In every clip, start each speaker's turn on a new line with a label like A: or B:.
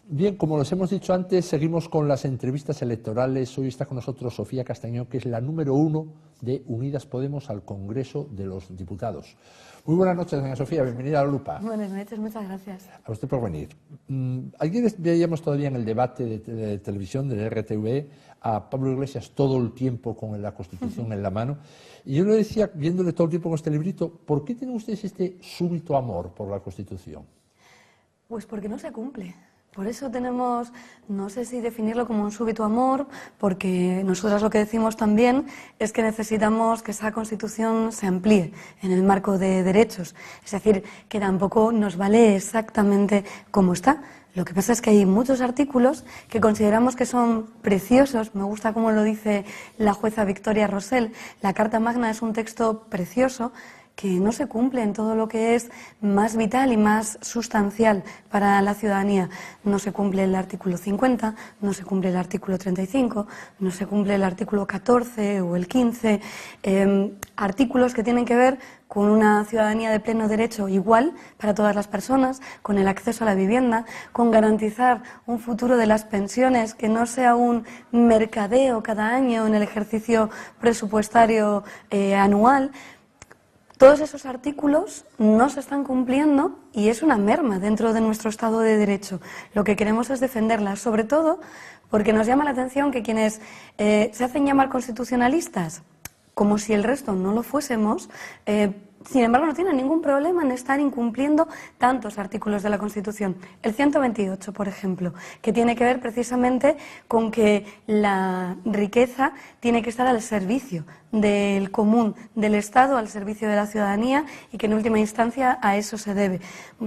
A: Bien, como les hemos dicho antes, seguimos con las entrevistas electorales. Hoy está con nosotros Sofía Castañón, que es la número 1 de Unidas Podemos al Congreso de los Diputados. Muy buenas noches, doña Sofía, bienvenida a la Lupa.
B: Buenas noches, muchas gracias.
A: A usted por venir. Ayer veíamos todavía en el debate de televisión del RTV a Pablo Iglesias todo el tiempo con la Constitución en la mano. Y yo le decía, viéndole todo el tiempo con este librito, ¿por qué tienen ustedes este súbito amor por la Constitución?
B: Pues porque no se cumple. Por eso tenemos, no sé si definirlo como un súbito amor, porque nosotras lo que decimos también es que necesitamos que esa Constitución se amplíe en el marco de derechos. Es decir, que tampoco nos vale exactamente como está. Lo que pasa es que hay muchos artículos que consideramos que son preciosos. Me gusta como lo dice la jueza Victoria Rosell. La Carta Magna es un texto precioso que no se cumple en todo lo que es más vital y más sustancial para la ciudadanía. No se cumple el artículo 50, no se cumple el artículo 35, no se cumple el artículo 14 o el 15, artículos que tienen que ver con una ciudadanía de pleno derecho igual para todas las personas, con el acceso a la vivienda, con garantizar un futuro de las pensiones que no sea un mercadeo cada año en el ejercicio presupuestario anual. Todos esos artículos no se están cumpliendo y es una merma dentro de nuestro Estado de Derecho. Lo que queremos es defenderlas, sobre todo porque nos llama la atención que quienes se hacen llamar constitucionalistas, como si el resto no lo fuésemos, sin embargo no tienen ningún problema en estar incumpliendo tantos artículos de la Constitución. El 128, por ejemplo, que tiene que ver precisamente con que la riqueza tiene que estar al servicio del común, del Estado, al servicio de la ciudadanía y que en última instancia a eso se debe.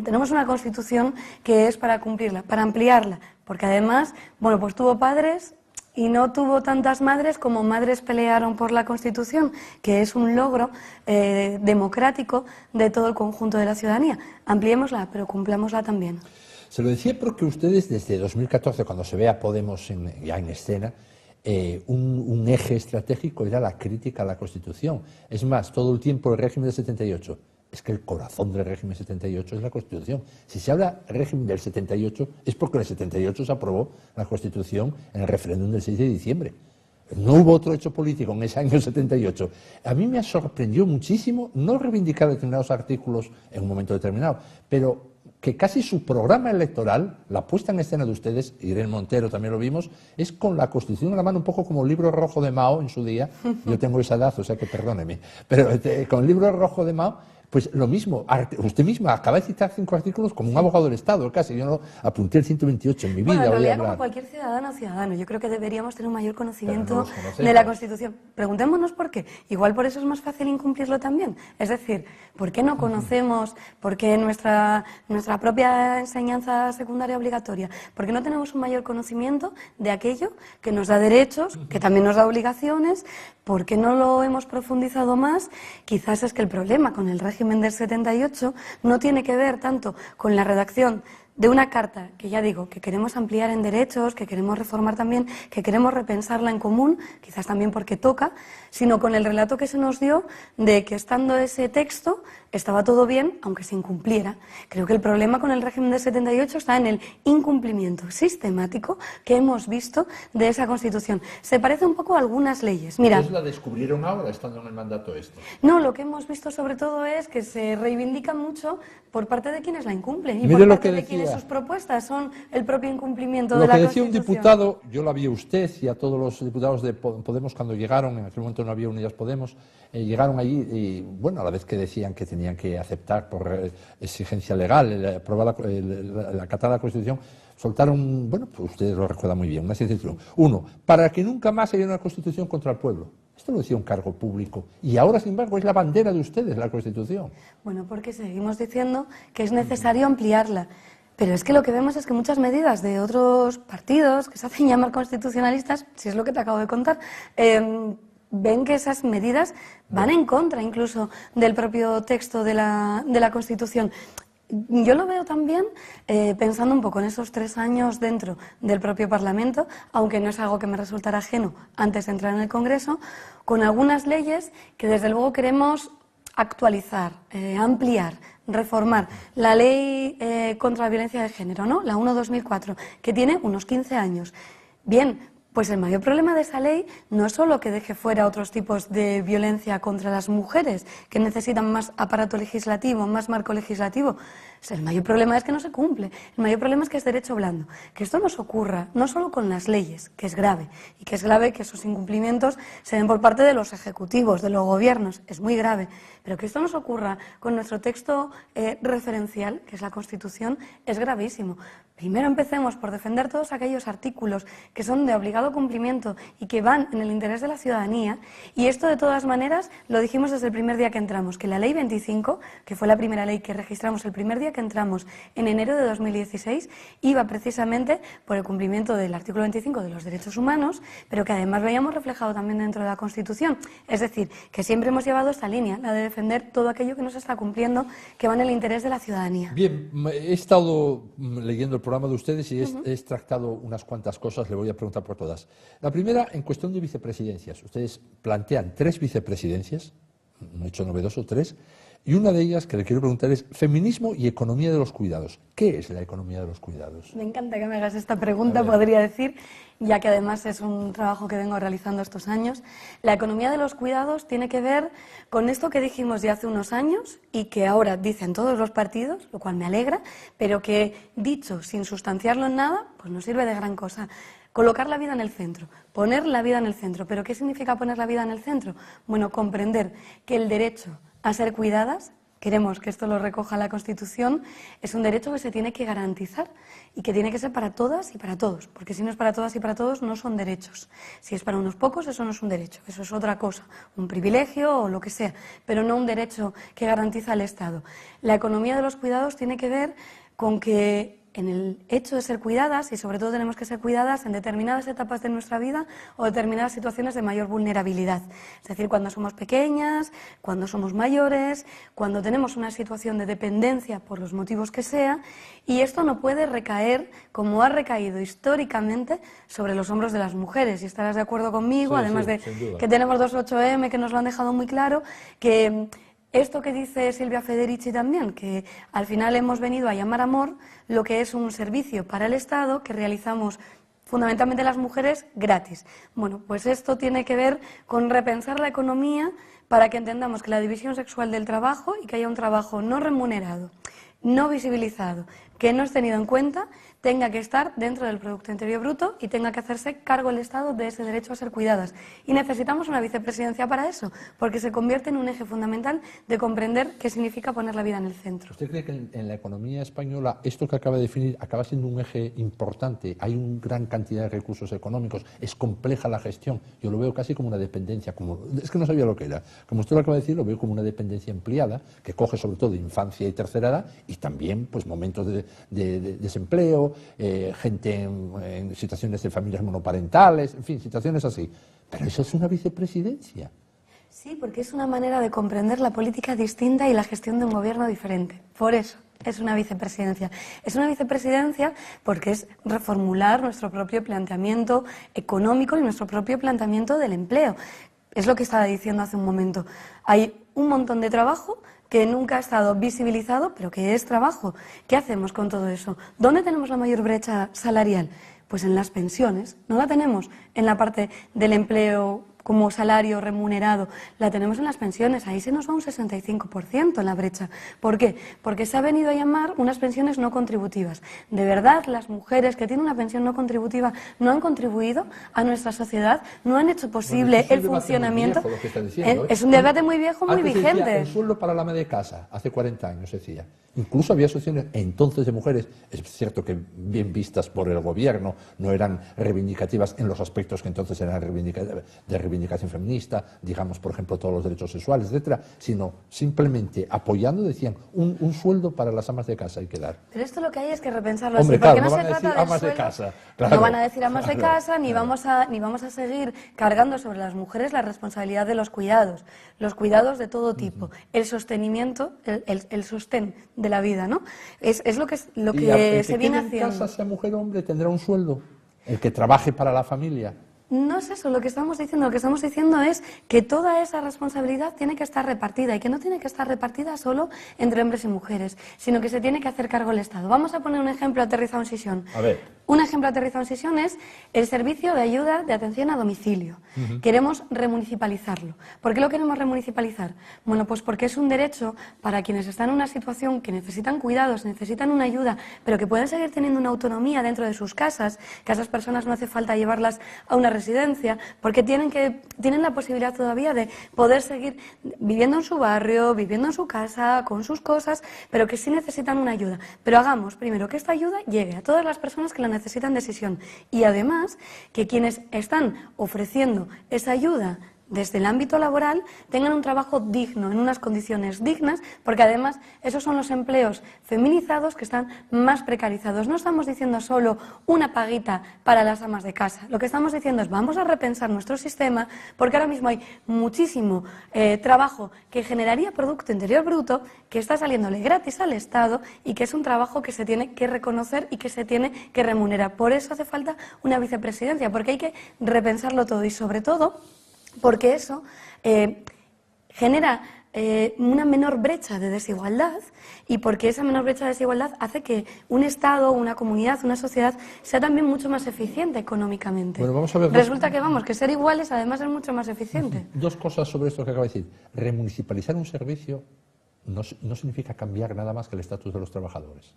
B: Tenemos una Constitución que es para cumplirla, para ampliarla, porque además, bueno, pues tuvo padres y no tuvo tantas madres como madres pelearon por la Constitución, que es un logro democrático de todo el conjunto de la ciudadanía. Ampliémosla, pero cumplámosla también.
A: Se lo decía porque ustedes desde 2014, cuando se ve a Podemos ya en escena, un eje estratégico era la crítica a la Constitución. Es más, todo el tiempo el régimen del 78. Es que el corazón del régimen 78 es la Constitución. Si se habla régimen del 78 es porque en el 78 se aprobó la Constitución en el referéndum del 6 de diciembre. No hubo otro hecho político en ese año 78. A mí me ha sorprendido muchísimo no reivindicar determinados artículos en un momento determinado, pero que casi su programa electoral, la puesta en escena de ustedes, Irene Montero también lo vimos, es con la Constitución en la mano, un poco como el libro rojo de Mao en su día. Yo tengo esa edad, o sea que perdóneme, pero con el libro rojo de Mao, pues lo mismo, usted misma acaba de citar 5 artículos como un abogado del Estado, casi. Yo no apunté el 128 en mi vida.
B: Bueno, en realidad como cualquier ciudadano o ciudadano, yo creo que deberíamos tener un mayor conocimiento de la Constitución. Preguntémonos por qué. Igual por eso es más fácil incumplirlo también. Es decir, ¿por qué no conocemos, por qué nuestra propia enseñanza secundaria obligatoria, por qué no tenemos un mayor conocimiento de aquello que nos da derechos, que también nos da obligaciones? ¿Por qué no lo hemos profundizado más? Quizás es que el problema con el régimen del 78 no tiene que ver tanto con la redacción de una carta, que ya digo, que queremos ampliar en derechos, que queremos reformar también, que queremos repensarla en común, quizás también porque toca, sino con el relato que se nos dio de que estando ese texto estaba todo bien, aunque se incumpliera. Creo que el problema con el régimen del 78 está en el incumplimiento sistemático que hemos visto de esa Constitución. Se parece un poco a algunas leyes. Mira,
A: ¿Ustedes la descubrieron ahora, estando en el mandato este?
B: No, lo que hemos visto sobre todo es que se reivindica mucho por parte de quienes la incumplen y
A: Mire
B: por
A: lo
B: parte
A: que
B: de
A: decía.
B: quienes sus propuestas son el propio incumplimiento
A: Lo
B: de la
A: que decía un
B: Constitución.
A: diputado, yo lo vi a usted y a todos los diputados de Podemos cuando llegaron, en aquel momento no había Unidas Podemos, llegaron allí y, bueno, a la vez que decían que tenían que aceptar por exigencia legal aprobar acatar la Constitución, soltaron, bueno, pues ustedes lo recuerdan muy bien, una serie de títulos. Uno, para que nunca más haya una Constitución contra el pueblo. Esto lo decía un cargo público. Y ahora, sin embargo, es la bandera de ustedes, la Constitución.
B: Bueno, porque seguimos diciendo que es necesario ampliarla. Pero es que lo que vemos es que muchas medidas de otros partidos que se hacen llamar constitucionalistas, si es lo que te acabo de contar, ven que esas medidas van en contra incluso del propio texto de la Constitución. Yo lo veo también pensando un poco en esos 3 años dentro del propio Parlamento, aunque no es algo que me resultara ajeno antes de entrar en el Congreso, con algunas leyes que desde luego queremos actualizar, ampliar, reformar la ley contra la violencia de género, ¿no? La 1/2004, que tiene unos 15 años. Bien, pues el mayor problema de esa ley no es solo que deje fuera otros tipos de violencia contra las mujeres, que necesitan más aparato legislativo, más marco legislativo. El mayor problema es que no se cumple. El mayor problema es que es derecho blando. Que esto nos ocurra no solo con las leyes, que es grave, y que es grave que esos incumplimientos se den por parte de los ejecutivos, de los gobiernos, es muy grave. Pero que esto nos ocurra con nuestro texto referencial, que es la Constitución, es gravísimo. Primero empecemos por defender todos aquellos artículos que son de obligado cumplimiento y que van en el interés de la ciudadanía, y esto de todas maneras lo dijimos desde el primer día que entramos, que la Ley 25, que fue la primera ley que registramos el primer día que entramos en enero de 2016, iba precisamente por el cumplimiento del artículo 25 de los derechos humanos, pero que además veíamos reflejado también dentro de la Constitución. Es decir, que siempre hemos llevado esta línea, la de defender todo aquello que no se está cumpliendo, que va en el interés de la ciudadanía.
A: Bien, he estado leyendo el programa de ustedes y he extractado unas cuantas cosas, le voy a preguntar por todas. La primera, en cuestión de vicepresidencias. Ustedes plantean 3 vicepresidencias, un hecho novedoso, 3, y una de ellas que le quiero preguntar es feminismo y economía de los cuidados. ¿Qué es la economía de los cuidados?
B: Me encanta que me hagas esta pregunta, podría decir, ya que además es un trabajo que vengo realizando estos años. La economía de los cuidados tiene que ver con esto que dijimos ya hace unos años y que ahora dicen todos los partidos, lo cual me alegra, pero que dicho sin sustanciarlo en nada, pues no sirve de gran cosa. Colocar la vida en el centro, poner la vida en el centro. ¿Pero qué significa poner la vida en el centro? Bueno, comprender que el derecho a ser cuidadas, queremos que esto lo recoja la Constitución, es un derecho que se tiene que garantizar y que tiene que ser para todas y para todos, porque si no es para todas y para todos no son derechos. Si es para unos pocos, eso no es un derecho, eso es otra cosa, un privilegio o lo que sea, pero no un derecho que garantiza el Estado. La economía de los cuidados tiene que ver con que en el hecho de ser cuidadas, y sobre todo tenemos que ser cuidadas en determinadas etapas de nuestra vida o determinadas situaciones de mayor vulnerabilidad. Es decir, cuando somos pequeñas, cuando somos mayores, cuando tenemos una situación de dependencia por los motivos que sea, y esto no puede recaer, como ha recaído históricamente, sobre los hombros de las mujeres. Y estarás de acuerdo conmigo,
A: Sí,
B: además
A: sí,
B: de que tenemos 28M, que nos lo han dejado muy claro, que esto que dice Silvia Federici también, que al final hemos venido a llamar amor lo que es un servicio para el Estado que realizamos fundamentalmente las mujeres gratis. Bueno, pues esto tiene que ver con repensar la economía para que entendamos que la división sexual del trabajo y que haya un trabajo no remunerado, no visibilizado, que no es tenido en cuenta, tenga que estar dentro del Producto Interior Bruto y tenga que hacerse cargo el Estado de ese derecho a ser cuidadas. Y necesitamos una vicepresidencia para eso, porque se convierte en un eje fundamental de comprender qué significa poner la vida en el centro.
A: ¿Usted cree que en la economía española esto que acaba de definir acaba siendo un eje importante? Hay una gran cantidad de recursos económicos, es compleja la gestión. Yo lo veo casi como una dependencia, es que no sabía lo que era. Como usted lo acaba de decir, lo veo como una dependencia empleada que coge sobre todo infancia y tercera edad y también pues momentos de desempleo, gente en situaciones de familias monoparentales, en fin, situaciones así. Pero eso es una vicepresidencia.
B: Sí, porque es una manera de comprender la política distinta y la gestión de un gobierno diferente. Por eso es una vicepresidencia. Es una vicepresidencia porque es reformular nuestro propio planteamiento económico y nuestro propio planteamiento del empleo. Es lo que estaba diciendo hace un momento. Hay un montón de trabajo que nunca ha estado visibilizado, pero que es trabajo. ¿Qué hacemos con todo eso? ¿Dónde tenemos la mayor brecha salarial? Pues en las pensiones. No la tenemos en la parte del empleo como salario remunerado, la tenemos en las pensiones. Ahí se nos va un 65% en la brecha. ¿Por qué? Porque se ha venido a llamar unas pensiones no contributivas. De verdad, las mujeres que tienen una pensión no contributiva no han contribuido a nuestra sociedad, no han hecho posible el funcionamiento. Es un debate muy viejo, muy vigente.
A: Decía, el sueldo para la ama de casa, hace 40 años decía. Incluso había asociaciones entonces de mujeres, es cierto que bien vistas por el gobierno, no eran reivindicativas en los aspectos que entonces eran de reivindicación feminista, digamos, por ejemplo, todos los derechos sexuales, etcétera, sino simplemente apoyando, decían, un sueldo para las amas de casa hay que dar.
B: Pero esto lo que hay es que repensarlo
A: Hombre,
B: así,
A: claro,
B: porque
A: no
B: no
A: van
B: se
A: a decir
B: trata del
A: amas de
B: sueldo,
A: casa. Claro,
B: no van a decir amas de casa, ni
A: claro.
B: vamos a seguir cargando sobre las mujeres la responsabilidad de los cuidados de todo tipo, el sostenimiento, el sostén de la vida, ¿no? Es lo que se viene haciendo.
A: ¿El que en casa sea mujer o hombre tendrá un sueldo? ¿El que trabaje para la familia?
B: No es eso lo que estamos diciendo. Lo que estamos diciendo es que toda esa responsabilidad tiene que estar repartida y que no tiene que estar repartida solo entre hombres y mujeres, sino que se tiene que hacer cargo el Estado. Vamos a poner un ejemplo aterrizado en Sisión.
A: A ver.
B: Un ejemplo aterrizado en Sisión es el servicio de ayuda de atención a domicilio. Queremos remunicipalizarlo. ¿Por qué lo queremos remunicipalizar? Bueno, pues porque es un derecho para quienes están en una situación que necesitan cuidados, necesitan una ayuda, pero que pueden seguir teniendo una autonomía dentro de sus casas, que a esas personas no hace falta llevarlas a una residencia, porque tienen la posibilidad todavía de poder seguir viviendo en su barrio, viviendo en su casa, con sus cosas, pero que sí necesitan una ayuda. Pero hagamos primero que esta ayuda llegue a todas las personas que la necesitan de Sisión y además que quienes están ofreciendo esa ayuda desde el ámbito laboral tengan un trabajo digno, en unas condiciones dignas, porque además esos son los empleos feminizados que están más precarizados. No estamos diciendo solo una paguita para las amas de casa. Lo que estamos diciendo es vamos a repensar nuestro sistema, porque ahora mismo hay muchísimo trabajo que generaría Producto Interior Bruto, que está saliéndole gratis al Estado y que es un trabajo que se tiene que reconocer y que se tiene que remunerar. Por eso hace falta una vicepresidencia, porque hay que repensarlo todo y sobre todo porque eso genera una menor brecha de desigualdad y porque esa menor brecha de desigualdad hace que un Estado, una comunidad, una sociedad sea también mucho más eficiente económicamente.
A: Bueno, vamos a ver
B: Resulta que ser iguales además es mucho más eficiente.
A: Dos cosas sobre esto que acaba de decir. Remunicipalizar un servicio no significa cambiar nada más que el estatus de los trabajadores.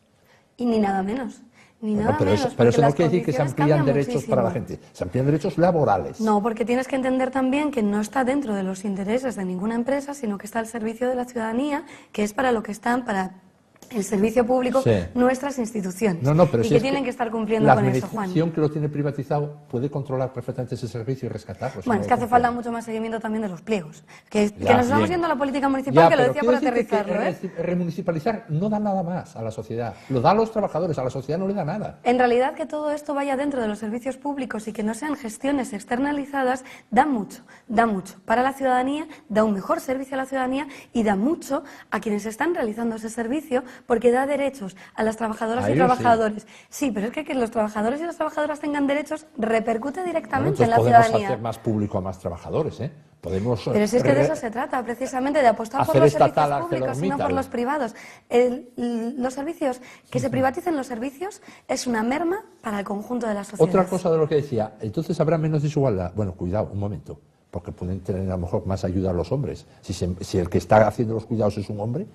B: Y ni nada menos.
A: Pero eso no quiere decir que se amplían derechos para la gente, se amplían derechos laborales.
B: No, porque tienes que entender también que no está dentro de los intereses de ninguna empresa, sino que está al servicio de la ciudadanía, que es para lo que están, para el servicio público,
A: sí,
B: nuestras instituciones.
A: Pero
B: y
A: si
B: que tienen que estar cumpliendo con eso, Juan.
A: La administración que lo tiene privatizado puede controlar perfectamente ese servicio y rescatarlo.
B: Bueno, es que hace falta mucho más seguimiento también de los pliegos. Que nos estamos yendo a la política municipal, que lo decía por aterrizarlo.
A: Remunicipalizar no da nada más a la sociedad. Lo da a los trabajadores, a la sociedad no le da nada.
B: En realidad, que todo esto vaya dentro de los servicios públicos y que no sean gestiones externalizadas, da mucho. Da mucho para la ciudadanía, da un mejor servicio a la ciudadanía y da mucho a quienes están realizando ese servicio, porque da derechos a las trabajadoras y trabajadores. Sí, pero es que los trabajadores y las trabajadoras tengan derechos repercute directamente en la ciudadanía.
A: Podemos hacer más público a más trabajadores, ¿eh?
B: Pero si es que de eso se trata, precisamente, de apostar por los servicios públicos y no por los privados. Los servicios, que se privaticen los servicios, es una merma para el conjunto de la sociedad.
A: Otra cosa de lo que decía, entonces habrá menos desigualdad. Bueno, cuidado, un momento, porque pueden tener a lo mejor más ayuda a los hombres. Si el que está haciendo los cuidados es un hombre.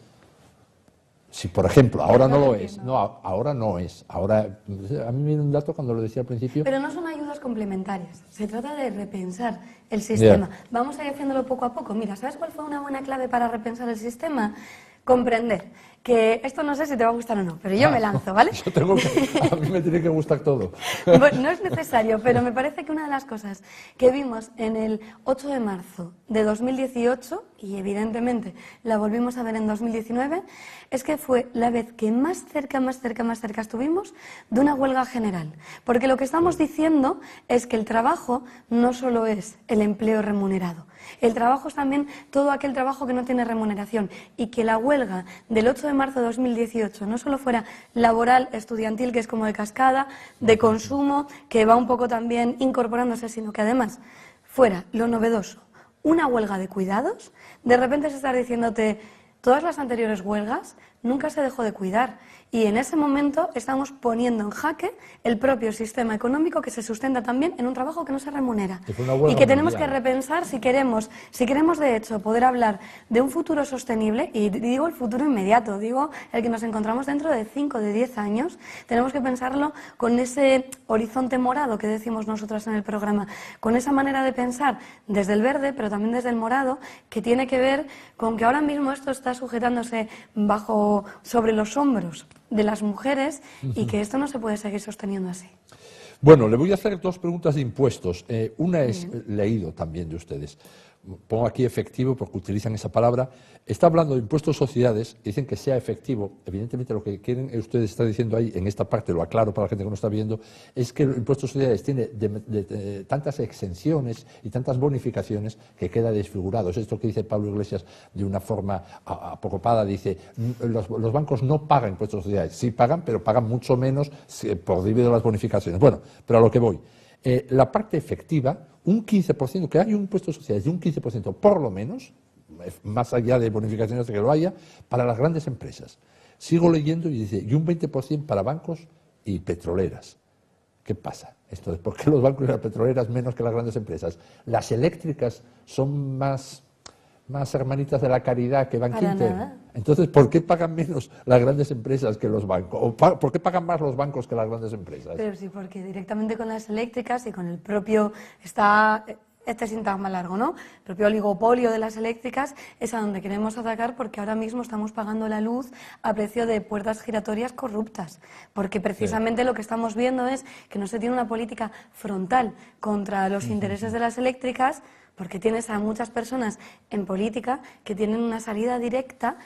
A: Si, por ejemplo, ahora no lo es. No, ahora no es. Ahora, a mí me viene un dato cuando lo decía al principio.
B: Pero no son ayudas complementarias. Se trata de repensar el sistema. Yeah. Vamos a ir haciéndolo poco a poco. Mira, ¿sabes cuál fue una buena clave para repensar el sistema? Comprender que esto no sé si te va a gustar o no, pero yo me lanzo, ¿vale?
A: A mí me tiene que gustar todo.
B: Bueno, no es necesario, pero me parece que una de las cosas que vimos en el 8 de marzo de 2018, y evidentemente la volvimos a ver en 2019, es que fue la vez que más cerca estuvimos de una huelga general. Porque lo que estamos diciendo es que el trabajo no solo es el empleo remunerado, el trabajo es también todo aquel trabajo que no tiene remuneración, y que la huelga del 8 de marzo de 2018 no solo fuera laboral, estudiantil, que es como de cascada, de consumo, que va un poco también incorporándose, sino que además fuera lo novedoso, una huelga de cuidados. De repente se está diciéndote, todas las anteriores huelgas nunca se dejó de cuidar, y en ese momento estamos poniendo en jaque el propio sistema económico que se sustenta también en un trabajo que no se remunera y que tenemos que repensar si queremos de hecho poder hablar de un futuro sostenible, y digo el futuro inmediato, digo el que nos encontramos dentro de 5, de 10 años, tenemos que pensarlo con ese horizonte morado que decimos nosotras en el programa, con esa manera de pensar desde el verde, pero también desde el morado, que tiene que ver con que ahora mismo esto está sujetándose sobre los hombros de las mujeres y que esto no se puede seguir sosteniendo así.
A: Bueno, le voy a hacer dos preguntas de impuestos. Una es leído también de ustedes. Pongo aquí efectivo porque utilizan esa palabra. Está hablando de impuestos sociedades, dicen que sea efectivo. Evidentemente lo que quieren ustedes estar diciendo ahí, en esta parte, lo aclaro para la gente que no está viendo, es que el impuesto sociedades tiene tantas exenciones y tantas bonificaciones que queda desfigurado. Es esto que dice Pablo Iglesias de una forma apocopada, dice, los bancos no pagan impuestos sociedades. Sí pagan, pero pagan mucho menos por debido a las bonificaciones. Bueno, pero a lo que voy. la parte efectiva, un 15%, que hay un impuesto social de un 15% por lo menos, más allá de bonificaciones que lo haya, para las grandes empresas. Sigo leyendo y dice, y un 20% para bancos y petroleras. ¿Qué pasa? Esto es, ¿por qué los bancos y las petroleras menos que las grandes empresas? Las eléctricas son más hermanitas de la caridad que Bankinter. Entonces, ¿por qué pagan menos las grandes empresas que los bancos? ¿O por qué pagan más los bancos que las grandes empresas?
B: Pero sí, porque directamente con las eléctricas y con el propio este sintagma largo, ¿no? El propio oligopolio de las eléctricas es a donde queremos atacar, porque ahora mismo estamos pagando la luz a precio de puertas giratorias corruptas, porque precisamente lo que estamos viendo es que no se tiene una política frontal contra los intereses de las eléctricas, porque tienes a muchas personas en política que tienen una salida directa,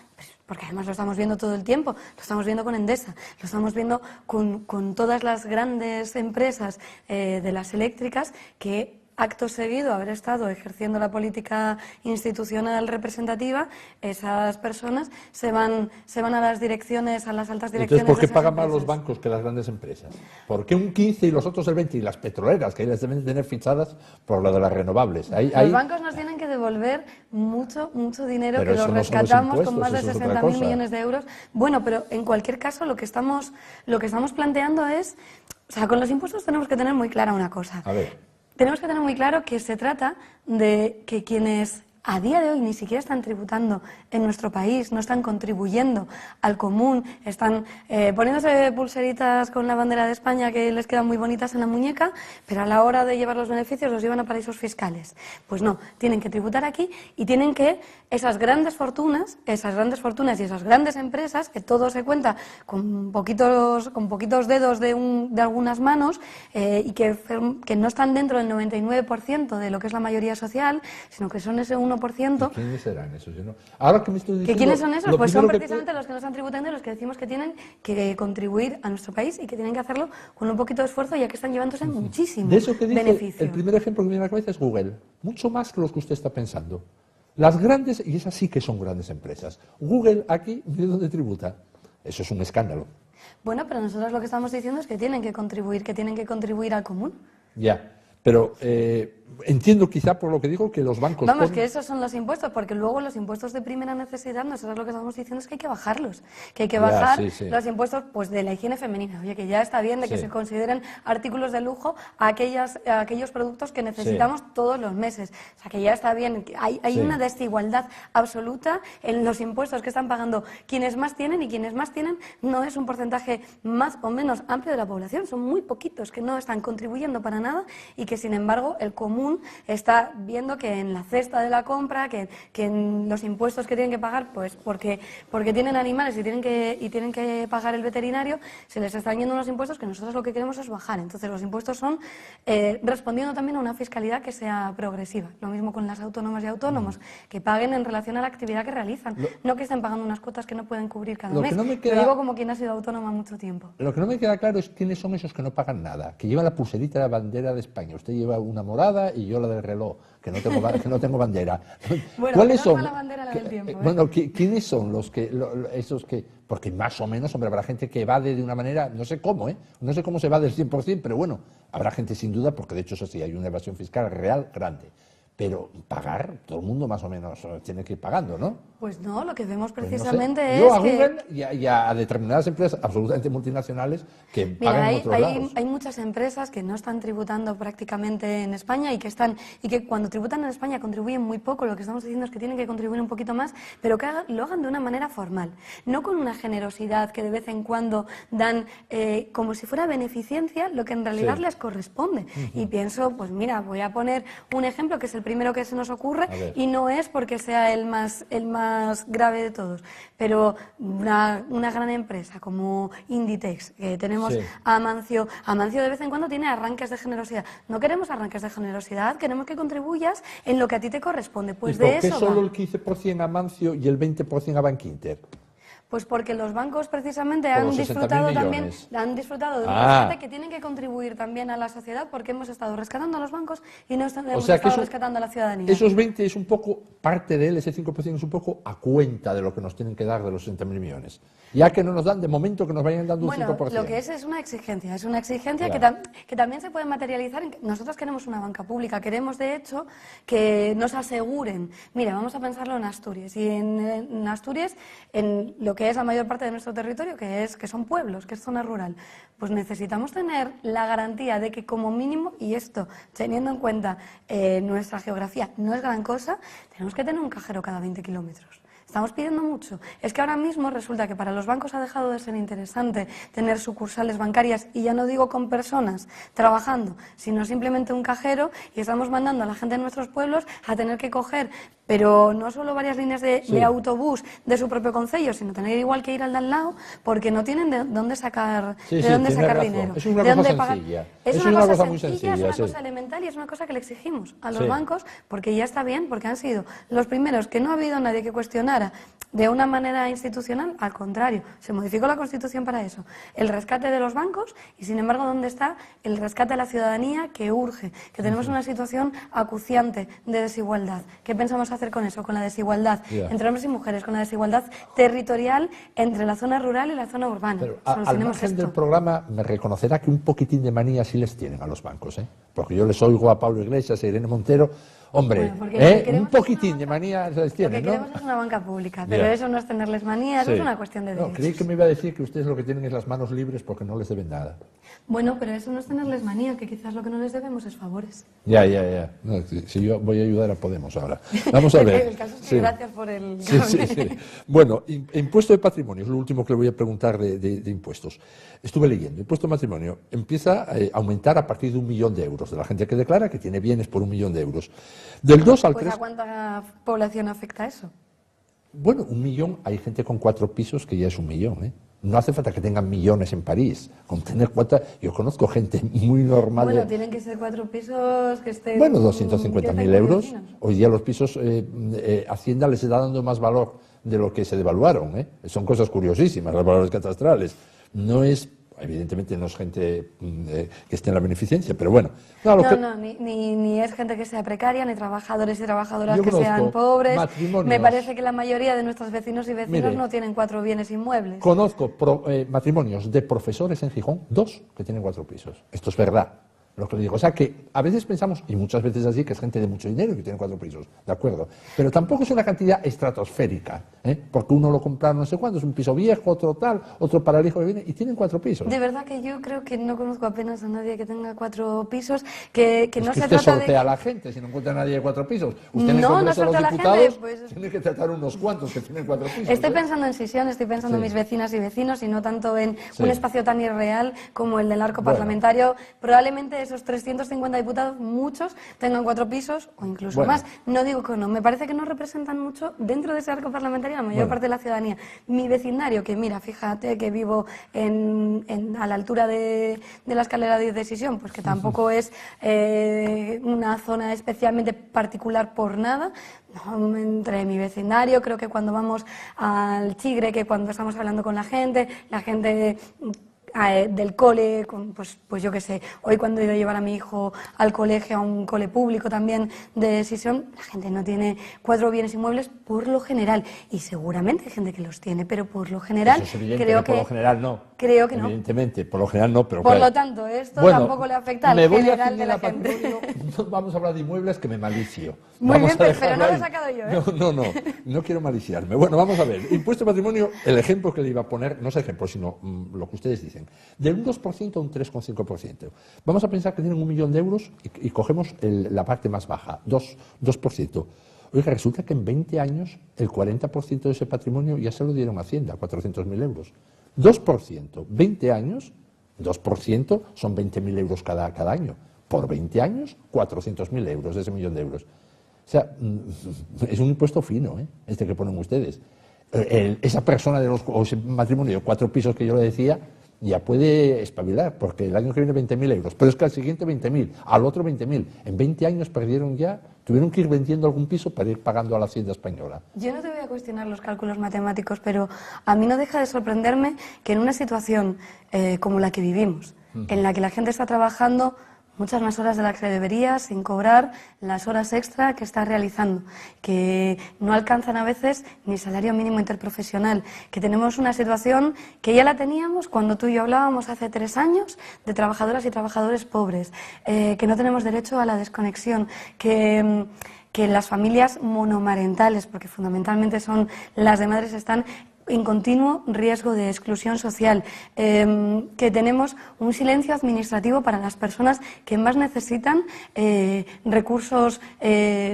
B: porque además lo estamos viendo todo el tiempo, lo estamos viendo con Endesa, lo estamos viendo con todas las grandes empresas de las eléctricas que, acto seguido, haber estado ejerciendo la política institucional representativa, esas personas se van a las direcciones, a las altas direcciones.
A: Entonces, ¿por qué
B: de
A: pagan
B: empresas
A: más los bancos que las grandes empresas? ¿Por qué un 15 y los otros el 20? Y las petroleras, que ahí las deben tener fichadas por lo de las renovables.
B: Los bancos nos tienen que devolver mucho dinero,
A: pero
B: que los
A: no
B: rescatamos con más de
A: eso es otra
B: 60.000
A: cosa.
B: millones de euros. Bueno, pero en cualquier caso lo que estamos planteando es, o sea, con los impuestos tenemos que tener muy clara una cosa.
A: A ver.
B: Tenemos que tener muy claro que se trata de que quienes a día de hoy ni siquiera están tributando en nuestro país, no están contribuyendo al común, están poniéndose pulseritas con la bandera de España que les quedan muy bonitas en la muñeca, pero a la hora de llevar los beneficios los llevan a paraísos fiscales. Pues no, tienen que tributar aquí y tienen que esas grandes fortunas y esas grandes empresas, que todo se cuenta con poquitos dedos de algunas manos y que no están dentro del 99% de lo que es la mayoría social, sino que son ese 1%.
A: ¿Y quiénes serán esos? Ahora que me estoy diciendo,
B: ¿Quiénes son esos? Pues son precisamente los que no están tributando y los que decimos que tienen que contribuir a nuestro país y que tienen que hacerlo con un poquito de esfuerzo, ya que están llevándose muchísimos
A: de eso que dice,
B: beneficios.
A: el primer ejemplo que me viene a la cabeza es Google. Mucho más que los que usted está pensando. Las grandes, y esas sí que son grandes empresas. Google aquí, ¿de dónde tributa? Eso es un escándalo.
B: Bueno, pero nosotros lo que estamos diciendo es que tienen que contribuir al común.
A: Ya, pero entiendo quizá por lo que digo que los bancos...
B: Vamos, que esos son los impuestos, porque luego los impuestos de primera necesidad, nosotros lo que estamos diciendo es que hay que bajarlos, que hay que bajar los impuestos pues de la higiene femenina. Oye, que ya está bien de que se consideren artículos de lujo a aquellos productos que necesitamos todos los meses. O sea, que ya está bien. Hay una desigualdad absoluta en los impuestos que están pagando quienes más tienen, y quienes más tienen no es un porcentaje más o menos amplio de la población, son muy poquitos que no están contribuyendo para nada y que sin embargo el común está viendo que en la cesta de la compra, que en los impuestos que tienen que pagar, pues porque tienen animales y tienen que pagar el veterinario, se les están yendo unos impuestos que nosotros lo que queremos es bajar. Entonces los impuestos son respondiendo también a una fiscalidad que sea progresiva. Lo mismo con las autónomas y autónomos, que paguen en relación a la actividad que realizan, no que estén pagando unas cuotas que no pueden cubrir cada mes. Lo digo como quien ha sido autónoma mucho tiempo.
A: Lo que no me queda claro es quiénes son esos que no pagan nada, que llevan la pulserita de la bandera de España. Usted lleva una morada y yo la del reloj, que no tengo bandera.
B: Bueno,
A: ¿Cuáles son?
B: La bandera la del tiempo,
A: Bueno, ¿quiénes son esos que, porque más o menos, hombre, habrá gente que evade de una manera, no sé cómo, no sé cómo se va del 100%, pero bueno, habrá gente sin duda, porque de hecho eso sí, hay una evasión fiscal real grande. Pero pagar, todo el mundo más o menos tiene que ir pagando, ¿no?
B: Pues no, lo que vemos precisamente
A: pues no sé. Yo a Google y a determinadas empresas absolutamente multinacionales que pagan en otros lados.
B: Hay muchas empresas que no están tributando prácticamente en España y que cuando tributan en España contribuyen muy poco. Lo que estamos diciendo es que tienen que contribuir un poquito más, pero que lo hagan de una manera formal, no con una generosidad que de vez en cuando dan como si fuera beneficencia lo que en realidad les corresponde. Y pienso, pues mira, voy a poner un ejemplo que es el primero que se nos ocurre y no es porque sea el más grave de todos, pero una gran empresa como Inditex, que tenemos a Amancio de vez en cuando tiene arranques de generosidad. No queremos arranques de generosidad, queremos que contribuyas en lo que a ti te corresponde. Pues
A: ¿Y por qué solo el 15% a Amancio y el 20% a Bankinter?
B: Pues porque los bancos precisamente
A: Por
B: han
A: los 60.000
B: disfrutado también,
A: millones.
B: han disfrutado de un
A: Ah.
B: rescate que tienen que contribuir también a la sociedad, porque hemos estado rescatando a los bancos y no hemos
A: O sea que
B: estado rescatando a la ciudadanía.
A: esos 20 es un poco, parte de él, ese 5% es un poco a cuenta de lo que nos tienen que dar de los 60.000 millones. Ya que no nos dan, de momento que nos vayan dando un 5%.
B: Lo que es una exigencia. Es una exigencia
A: Claro.
B: que también se puede materializar en que nosotros queremos una banca pública, queremos de hecho que nos aseguren. Mira, vamos a pensarlo en Asturias. Y en Asturias, en lo que es la mayor parte de nuestro territorio, que son pueblos, que es zona rural, pues necesitamos tener la garantía de que como mínimo, y esto teniendo en cuenta nuestra geografía no es gran cosa, tenemos que tener un cajero cada 20 kilómetros. Estamos pidiendo mucho. Es que ahora mismo resulta que para los bancos ha dejado de ser interesante tener sucursales bancarias, y ya no digo con personas trabajando, sino simplemente un cajero, y estamos mandando a la gente de nuestros pueblos a tener que coger, pero no solo varias líneas de autobús de su propio concello, sino tener igual que ir al de al lado, porque no tienen de dónde sacar, dinero.
A: Es una cosa sencilla.
B: Es una cosa
A: muy sencilla,
B: es una
A: sí.
B: cosa elemental, y es una cosa que le exigimos a los bancos, porque ya está bien, porque han sido los primeros que no ha habido nadie que cuestionara de una manera institucional. Al contrario, se modificó la Constitución para eso, el rescate de los bancos, y sin embargo, ¿dónde está el rescate de la ciudadanía que urge? Que tenemos una situación acuciante de desigualdad. ¿Qué pensamos hacer con eso? Con la desigualdad entre hombres y mujeres, con la desigualdad territorial entre la zona rural y la zona urbana.
A: Pero al margen del programa, me reconocerá que un poquitín de manía sí les tienen a los bancos, ¿eh? Porque yo les oigo a Pablo Iglesias, a Irene Montero. Hombre, un poquitín de manía se les tiene,
B: Lo que queremos es una banca pública, pero eso no es tenerles manía, eso es una cuestión de derechos.
A: Creí que me iba a decir que ustedes lo que tienen es las manos libres porque no les deben nada.
B: Bueno, pero eso no es tenerles manía, que quizás lo que no les debemos es favores.
A: Ya. No, si yo voy a ayudar a Podemos ahora. Vamos a ver.
B: El caso es que gracias por el...
A: Sí. Bueno, impuesto de patrimonio, es lo último que le voy a preguntar de impuestos. Estuve leyendo, impuesto de patrimonio empieza a aumentar a partir de 1 millón de euros, de la gente que declara que tiene bienes por 1 millón de euros. Del 2 al 3...
B: Pues ¿a cuánta población afecta eso?
A: Bueno, 1 millón, hay gente con 4 pisos que ya es 1 millón, ¿eh? No hace falta que tengan millones en París. Con tener 4, yo conozco gente muy normal.
B: Bueno, tienen que ser 4 pisos que estén...
A: Bueno, 250.000 euros. Hoy día los pisos, Hacienda les está dando más valor de lo que se devaluaron, ¿eh? Son cosas curiosísimas, los valores catastrales. No es, evidentemente no es gente que esté en la beneficencia, pero bueno.
B: Ni es gente que sea precaria, ni trabajadores y trabajadoras que
A: conozco
B: sean pobres.
A: matrimonios.
B: Me parece que la mayoría de nuestros vecinos y vecinos no tienen 4 bienes inmuebles.
A: Conozco matrimonios de profesores en Gijón, 2 que tienen 4 pisos. Esto es verdad, lo que digo. O sea que a veces pensamos, y muchas veces así, que es gente de mucho dinero y que tiene 4 pisos, ¿de acuerdo? Pero tampoco es una cantidad estratosférica, ¿eh? Porque uno lo compra no sé cuándo, es un piso viejo, otro tal, otro para el hijo que viene, y tienen 4 pisos.
B: De verdad que yo creo que no conozco apenas a nadie que tenga 4 pisos, que no se
A: usted
B: trata de...
A: sortea a la gente, si no encuentra a nadie de 4 pisos. Usted en el
B: No
A: Congreso de
B: sorteo a
A: los
B: la
A: Diputados
B: gente, pues...
A: tiene que tratar unos cuantos que tienen 4 pisos.
B: Estoy pensando en Sisión, estoy pensando en mis vecinas y vecinos, y no tanto en un espacio tan irreal como el del arco parlamentario. Probablemente esos 350 diputados, muchos tengan 4 pisos o incluso más. No digo que no, me parece que no representan mucho dentro de ese arco parlamentario la mayor parte de la ciudadanía. Mi vecindario, que mira, fíjate que vivo a la altura de la escalera de Sisión, pues que tampoco es una zona especialmente particular por nada. No, entre mi vecindario, creo que cuando vamos al Chigre, que cuando estamos hablando con la gente del cole, pues yo qué sé, hoy cuando he ido a llevar a mi hijo al colegio, a un cole público también de Sisión, la gente no tiene 4 bienes inmuebles por lo general, y seguramente hay gente que los tiene, pero por lo general creo que...
A: Por lo general no.
B: Creo que no.
A: Evidentemente, por lo general no, pero
B: por
A: claro.
B: lo tanto, esto tampoco le afecta al general de la gente.
A: No vamos a hablar de inmuebles, que me malicio.
B: Muy bien, pero no lo he sacado yo, ¿eh?
A: No quiero maliciarme. Bueno, vamos a ver. Impuesto de patrimonio, el ejemplo que le iba a poner, no es ejemplo, sino lo que ustedes dicen, del 2% a un 3,5%. Vamos a pensar que tienen 1 millón de euros y cogemos la parte más baja, 2%. Oiga, resulta que en 20 años el 40% de ese patrimonio ya se lo dieron a Hacienda, 400.000 euros. 2%, 20 años, 2% son 20.000 euros cada año. Por 20 años, 400.000 euros de ese millón de euros. O sea, es un impuesto fino, ¿eh? Que ponen ustedes. Esa persona o ese matrimonio de 4 pisos que yo le decía, ya puede espabilar, porque el año que viene 20.000 euros, pero es que al siguiente 20.000, al otro 20.000. En 20 años perdieron ya, tuvieron que ir vendiendo algún piso para ir pagando a la Hacienda española.
B: Yo no te voy a cuestionar los cálculos matemáticos, pero a mí no deja de sorprenderme que en una situación como la que vivimos, en la que la gente está trabajando muchas más horas de las que debería, sin cobrar las horas extra que está realizando, que no alcanzan a veces ni salario mínimo interprofesional, que tenemos una situación que ya la teníamos cuando tú y yo hablábamos hace 3 años de trabajadoras y trabajadores pobres, que no tenemos derecho a la desconexión, que las familias monomarentales, porque fundamentalmente son las de madres, están en continuo riesgo de exclusión social, que tenemos un silencio administrativo para las personas que más necesitan recursos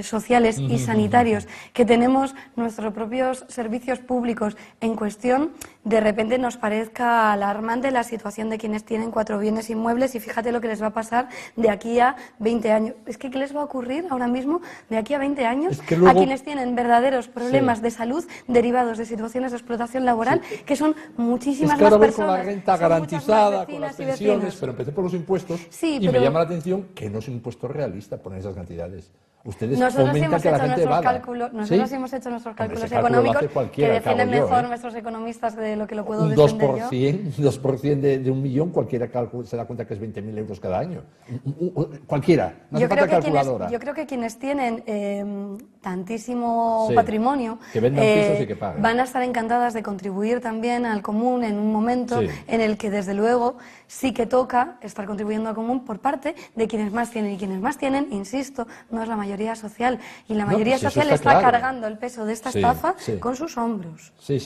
B: sociales y sanitarios, que tenemos nuestros propios servicios públicos en cuestión. De repente nos parezca alarmante la situación de quienes tienen 4 bienes inmuebles y fíjate lo que les va a pasar de aquí a 20 años. Es que ¿qué les va a ocurrir ahora mismo de aquí a 20 años
A: es que luego,
B: a quienes tienen verdaderos problemas de salud derivados de situaciones de explotación laboral, que son muchísimas más personas?
A: Con la renta garantizada, con las pensiones, pero empecé por los impuestos y me llama la atención que no es un impuesto realista poner esas cantidades. Ustedes fomentan que la gente evada.
B: Nosotros hemos hecho nuestros cálculos económicos que defienden mejor nuestros economistas de lo que lo puedo defender yo.
A: Un 2% de 1 millón, cualquiera se da cuenta que es 20.000 euros cada año. Cualquiera, no hace falta calculadora.
B: Yo creo que quienes tienen tantísimo patrimonio
A: que vendan pisos y que paguen,
B: van a estar encantadas de contribuir también al común en un momento en el que desde luego sí que toca estar contribuyendo al común por parte de quienes más tienen, y quienes más tienen, insisto, no es la mayoría social, y la mayoría social está cargando el peso de esta estafa con sus hombros.
A: Sí,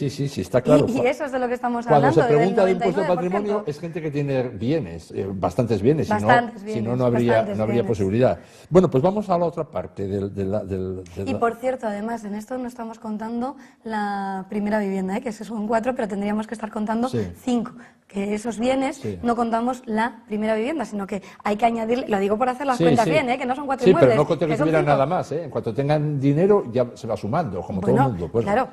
A: está claro.
B: Y eso es de lo que estamos
A: hablando.
B: Cuando
A: se pregunta del impuesto de patrimonio es gente que tiene bienes, bastantes bienes, si no habría posibilidad. Bueno, pues vamos a la otra parte
B: Y por cierto, además, en esto no estamos contando la primera vivienda, que son 4, pero tendríamos que estar contando 5. Que esos bienes no contamos la primera vivienda, sino que hay que añadirle, lo digo por hacer las cuentas bien, que no son 4 inmuebles.
A: Sí, pero no conté que tuvieran nada más, En cuanto tengan dinero ya se va sumando, como todo el mundo. Pues,
B: claro.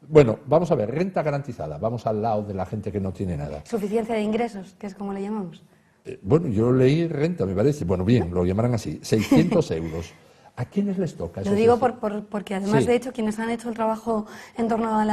A: Bueno, vamos a ver, renta garantizada, vamos al lado de la gente que no tiene nada.
B: Suficiencia de ingresos, que es como le llamamos.
A: Bueno, yo leí renta, me parece, bueno, bien, lo llamarán así, 600 euros. ¿A quiénes les toca?
B: Lo digo porque además, de hecho, quienes han hecho el trabajo en torno a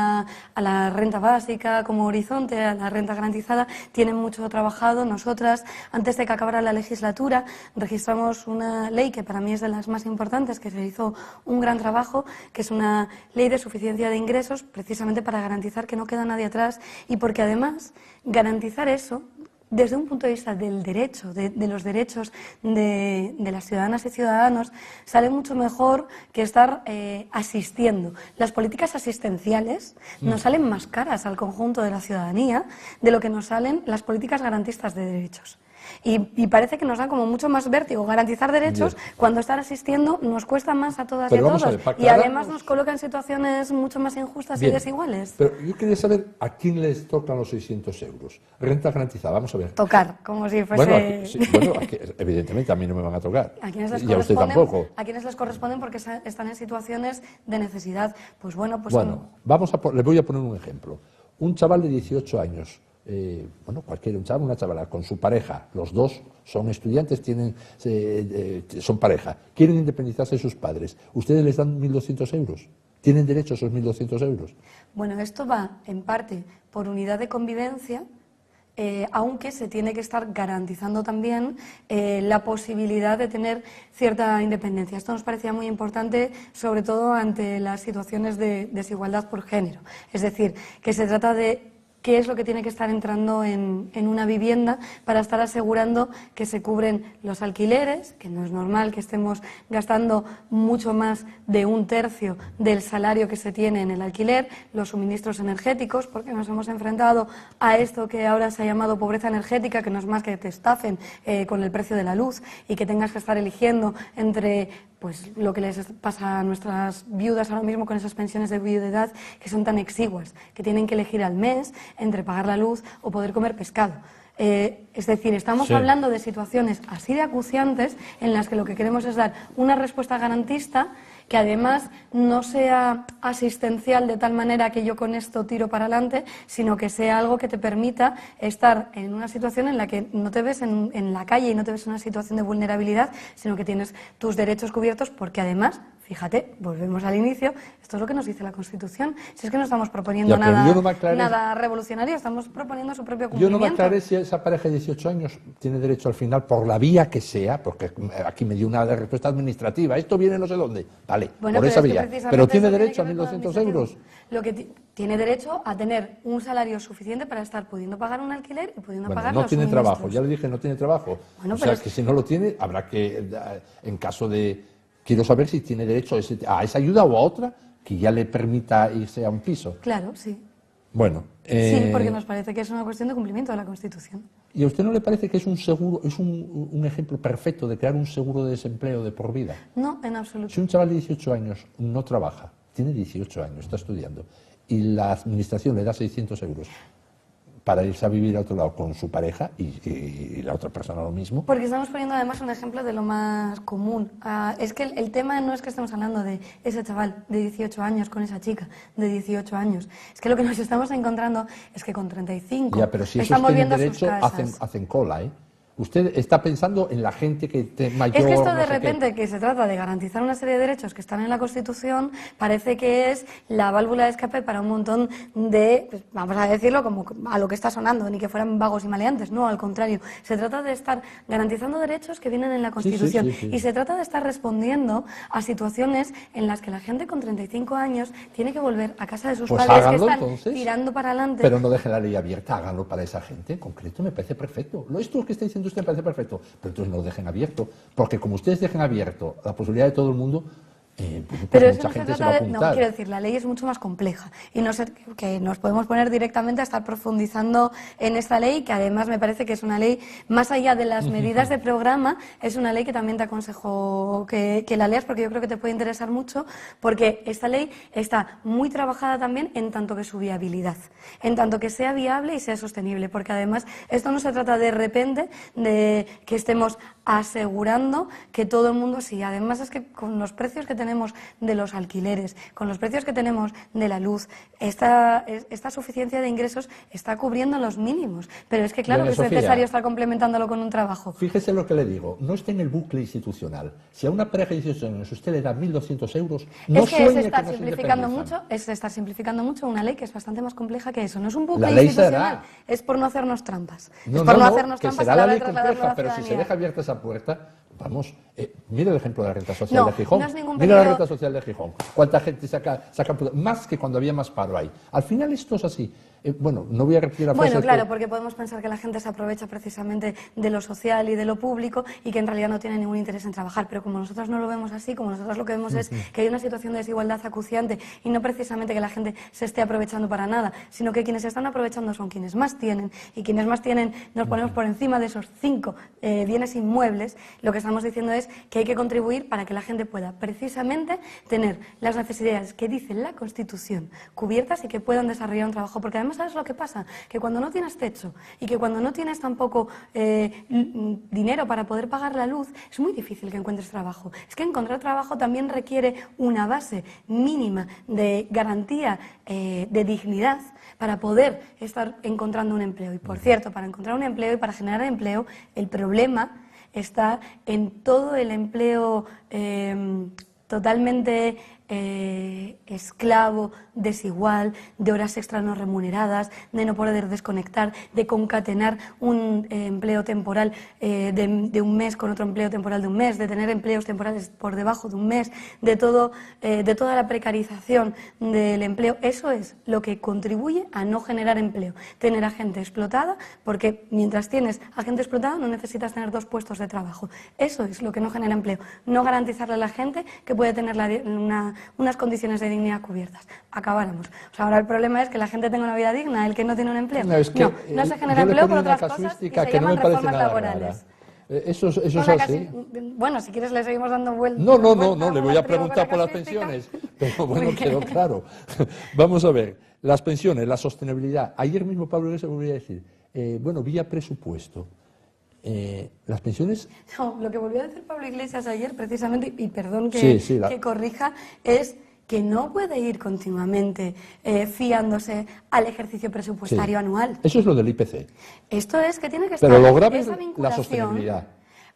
B: la renta básica como horizonte, a la renta garantizada, tienen mucho trabajado. Nosotras, antes de que acabara la legislatura, registramos una ley que para mí es de las más importantes, que se hizo un gran trabajo, que es una ley de suficiencia de ingresos, precisamente para garantizar que no queda nadie atrás, y porque además garantizar eso desde un punto de vista del derecho, de los derechos de las ciudadanas y ciudadanos, sale mucho mejor que estar asistiendo. Las políticas asistenciales nos salen más caras al conjunto de la ciudadanía de lo que nos salen las políticas garantistas de derechos. Y parece que nos da como mucho más vértigo garantizar derechos cuando estar asistiendo nos cuesta más a todas y a todos. Y además nos coloca en situaciones mucho más injustas y desiguales.
A: Pero yo quería saber a quién les tocan los 600 euros. Renta garantizada, vamos a ver.
B: Tocar, como si fuese...
A: Bueno, evidentemente a mí no me van a tocar.
B: ¿A quiénes les
A: y a usted tampoco.
B: ¿A quiénes les corresponden porque están en situaciones de necesidad? Pues bueno,
A: les voy a poner un ejemplo. Un chaval de 18 años... cualquiera, un chaval, una chavala, con su pareja, los dos son estudiantes, son pareja, quieren independizarse de sus padres, ¿ustedes les dan 1.200 euros? ¿Tienen derecho a esos 1.200 euros?
B: Bueno, esto va en parte por unidad de convivencia, aunque se tiene que estar garantizando también la posibilidad de tener cierta independencia. Esto nos parecía muy importante, sobre todo ante las situaciones de desigualdad por género. Es decir, que se trata de qué es lo que tiene que estar entrando en una vivienda para estar asegurando que se cubren los alquileres, que no es normal que estemos gastando mucho más de 1/3 del salario que se tiene en el alquiler, los suministros energéticos, porque nos hemos enfrentado a esto que ahora se ha llamado pobreza energética, que no es más que te estafen con el precio de la luz y que tengas que estar eligiendo entre lo que les pasa a nuestras viudas ahora mismo con esas pensiones de viudedad que son tan exiguas, que tienen que elegir al mes entre pagar la luz o poder comer pescado. Es decir, estamos hablando de situaciones así de acuciantes en las que lo que queremos es dar una respuesta garantista que además no sea asistencial de tal manera que yo con esto tiro para adelante, sino que sea algo que te permita estar en una situación en la que no te ves en la calle y no te ves en una situación de vulnerabilidad, sino que tienes tus derechos cubiertos, porque además, fíjate, volvemos al inicio, esto es lo que nos dice la Constitución. Si es que no estamos proponiendo nada revolucionario, estamos proponiendo su propio cumplimiento.
A: Yo no me aclaré si esa pareja de 18 años tiene derecho al final, por la vía que sea, porque aquí me dio una respuesta administrativa, esto viene no sé dónde, vale,
B: bueno,
A: por esa vía, pero tiene derecho a 1.200 euros.
B: Lo que tiene derecho a tener un salario suficiente para estar pudiendo pagar un alquiler y pudiendo pagar los
A: tiene
B: suministros.
A: trabajo, ya le dije, no tiene trabajo.
B: Bueno,
A: o sea, que si no lo tiene, habrá que, en caso de... Quiero saber si tiene derecho a esa ayuda o a otra que ya le permita irse a un piso.
B: Claro, sí.
A: Bueno.
B: Sí, porque nos parece que es una cuestión de cumplimiento de la Constitución.
A: ¿Y a usted no le parece que es un seguro, es un ejemplo perfecto de crear un seguro de desempleo de por vida?
B: No, en absoluto.
A: Si un chaval de 18 años no trabaja, tiene 18 años, está estudiando, y la administración le da 600 euros para irse a vivir a otro lado con su pareja y la otra persona lo mismo.
B: Porque estamos poniendo además un ejemplo de lo más común. Es que el tema no es que estemos hablando de ese chaval de 18 años con esa chica de 18 años. Es que lo que nos estamos encontrando es que con 35
A: ya, pero si
B: están volviendo
A: tienen
B: a sus
A: derecho,
B: casas.
A: hacen cola, ¿eh? Usted está pensando en la gente que mayor...
B: Es que esto de repente, que se trata de garantizar una serie de derechos que están en la Constitución, parece que es la válvula de escape para un montón de, pues, vamos a decirlo como a lo que está sonando, ni que fueran vagos y maleantes, no, al contrario. Se trata de estar garantizando derechos que vienen en la Constitución
A: sí.
B: y se trata de estar respondiendo a situaciones en las que la gente con 35 años tiene que volver a casa de sus padres que están tirando para adelante.
A: Pero no dejen la ley abierta, háganlo para esa gente en concreto, me parece perfecto. Esto que está diciendo usted me parece perfecto, pero entonces no lo dejen abierto, porque como ustedes dejen abierto la posibilidad de todo el mundo,
B: pero
A: mucha gente se va a apuntar.
B: No, quiero decir, la ley es mucho más compleja y no sé que nos podemos poner directamente a estar profundizando en esta ley, que además me parece que es una ley, más allá de las medidas de programa, es una ley que también te aconsejo que la leas, porque yo creo que te puede interesar mucho, porque esta ley está muy trabajada también en tanto que su viabilidad, en tanto que sea viable y sea sostenible, porque además esto no se trata de repente de que estemos asegurando que todo el mundo sí, además es que con los precios que tenemos de los alquileres, con los precios que tenemos de la luz, esta suficiencia de ingresos está cubriendo los mínimos, pero es que claro que es necesario estar complementándolo con un trabajo.
A: Fíjese lo que le digo, no esté en el bucle institucional. Si a una pareja de 18 años usted le da 1.200 euros, no sueñe que no se independizan.
B: Es estar simplificando mucho una ley que es bastante más compleja que eso, no es un bucle institucional, es por no hacernos trampas.
A: No,
B: es por
A: no
B: hacernos
A: que
B: trampas
A: será
B: a
A: la
B: hora
A: ley
B: de trasladarlo a la
A: compleja, pero si se deja abierta esa puerta, vamos, mire el ejemplo de la renta social de Gijón.
B: No es ningún
A: mira la renta social de Gijón. ¿Cuánta gente saca más que cuando había más paro ahí? Al final esto es así. Bueno, no voy a repetir la frase.
B: Bueno, claro, porque podemos pensar que la gente se aprovecha precisamente de lo social y de lo público y que en realidad no tiene ningún interés en trabajar. Pero como nosotros no lo vemos así, como nosotros lo que vemos es que hay una situación de desigualdad acuciante y no precisamente que la gente se esté aprovechando para nada, sino que quienes se están aprovechando son quienes más tienen y quienes más tienen nos ponemos por encima de esos 5 bienes inmuebles. Lo que estamos diciendo es que hay que contribuir para que la gente pueda precisamente tener las necesidades que dice la Constitución cubiertas y que puedan desarrollar un trabajo. Porque además, ¿sabes lo que pasa? Que cuando no tienes techo y que cuando no tienes tampoco dinero para poder pagar la luz, es muy difícil que encuentres trabajo. Es que encontrar trabajo también requiere una base mínima de garantía de dignidad para poder estar encontrando un empleo. Y por cierto, para encontrar un empleo y para generar empleo, el problema está en todo el empleo totalmente esclavo, desigual, de horas extras no remuneradas, de no poder desconectar, de concatenar un empleo temporal de un mes con otro empleo temporal de un mes, de tener empleos temporales por debajo de un mes, de toda la precarización del empleo. Eso es lo que contribuye a no generar empleo. Tener a gente explotada, porque mientras tienes a gente explotada no necesitas tener 2 puestos de trabajo. Eso es lo que no genera empleo. No garantizarle a la gente que puede tener unas condiciones de dignidad cubiertas. Acabáramos. O sea, ahora el problema es que la gente tenga una vida digna, el que no tiene un empleo.
A: No
B: se genera empleo por otras cosas y se llaman reformas laborales.
A: Eso es así.
B: Bueno, si quieres le seguimos dando vueltas.
A: No, le voy a preguntar por las pensiones. Pero bueno, quedó claro. Vamos a ver, las pensiones, la sostenibilidad. Ayer mismo Pablo Iglesias volvía a decir, vía presupuesto. las pensiones...
B: No, lo que volvió a decir Pablo Iglesias ayer, precisamente, y perdón que corrija, es que no puede ir continuamente fiándose al ejercicio presupuestario anual.
A: Eso es lo del IPC.
B: Esto es que tiene que estar...
A: Pero lo grave es
B: esa
A: la sostenibilidad.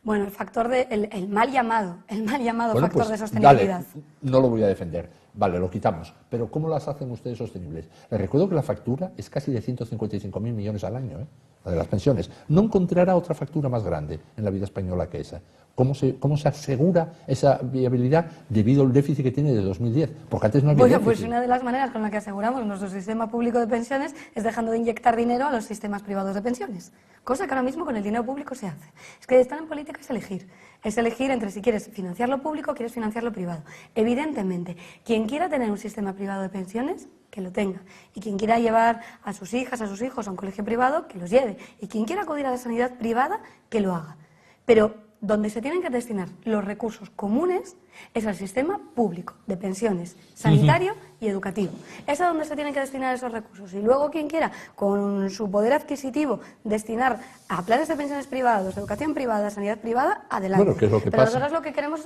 B: Bueno, el factor el mal llamado
A: bueno,
B: factor
A: pues,
B: de sostenibilidad.
A: Dale, no lo voy a defender. Vale, lo quitamos. Pero ¿cómo las hacen ustedes sostenibles? Les recuerdo que la factura es casi de 155.000 millones al año, la de las pensiones. No encontrará otra factura más grande en la vida española que esa. ¿Cómo se asegura esa viabilidad debido al déficit que tiene de 2010? Porque antes no había déficit.
B: Pues una de las maneras con la que aseguramos nuestro sistema público de pensiones es dejando de inyectar dinero a los sistemas privados de pensiones. Cosa que ahora mismo con el dinero público se hace. Es que estar en política es elegir. Es elegir entre si quieres financiar lo público o quieres financiar lo privado. Evidentemente, quien quiera tener un sistema privado de pensiones, que lo tenga. Y quien quiera llevar a sus hijas, a sus hijos a un colegio privado, que los lleve. Y quien quiera acudir a la sanidad privada, que lo haga. Pero donde se tienen que destinar los recursos comunes es al sistema público de pensiones, sanitario y educativo. Es a donde se tienen que destinar esos recursos. Y luego quien quiera, con su poder adquisitivo, destinar a planes de pensiones privados, educación privada, sanidad privada, adelante.
A: Bueno, ¿qué es lo que
B: Pero
A: pasa?
B: nosotros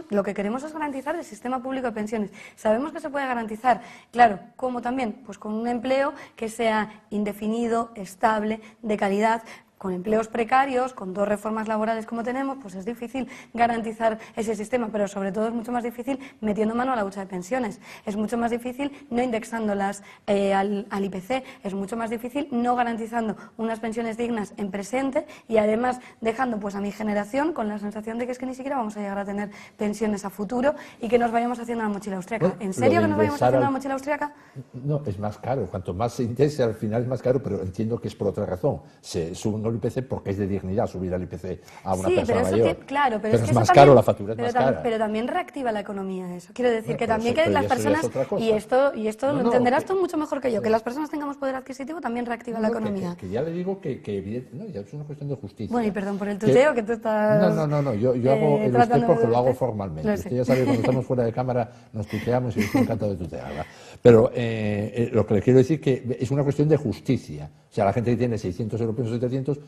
B: lo que queremos es garantizar el sistema público de pensiones. Sabemos que se puede garantizar, claro, ¿cómo también? Pues con un empleo que sea indefinido, estable, de calidad. Con empleos precarios, con 2 reformas laborales como tenemos, pues es difícil garantizar ese sistema, pero sobre todo es mucho más difícil metiendo mano a la hucha de pensiones. Es mucho más difícil no indexándolas al IPC, es mucho más difícil no garantizando unas pensiones dignas en presente y además dejando pues a mi generación con la sensación de que es que ni siquiera vamos a llegar a tener pensiones a futuro y que nos vayamos haciendo la mochila austríaca.
A: Bueno,
B: ¿En serio que nos vayamos haciendo la mochila austríaca?
A: No, es más caro. Cuanto más se indexe, al final es más caro, pero entiendo que es por otra razón. Se sube el IPC porque es de dignidad subir al IPC a una persona mayor.
B: Claro, pero es que
A: más
B: eso
A: caro,
B: también,
A: la factura es más cara.
B: Pero también reactiva la economía eso. Quiero decir que también
A: eso,
B: que las personas, y esto
A: No,
B: lo entenderás tú mucho mejor que yo, que las personas tengamos poder adquisitivo también reactiva la economía.
A: Que ya le digo que evidentemente, ya es una cuestión de justicia.
B: Bueno, y perdón por el tuteo que tú estás...
A: No, yo hago el usted porque lo hago formalmente. Usted ya sabe que cuando estamos fuera de cámara nos tuteamos y yo estoy encantado de tutearla. Pero lo que le quiero decir que es una cuestión de justicia. O sea, la gente que tiene 600 euros, 700,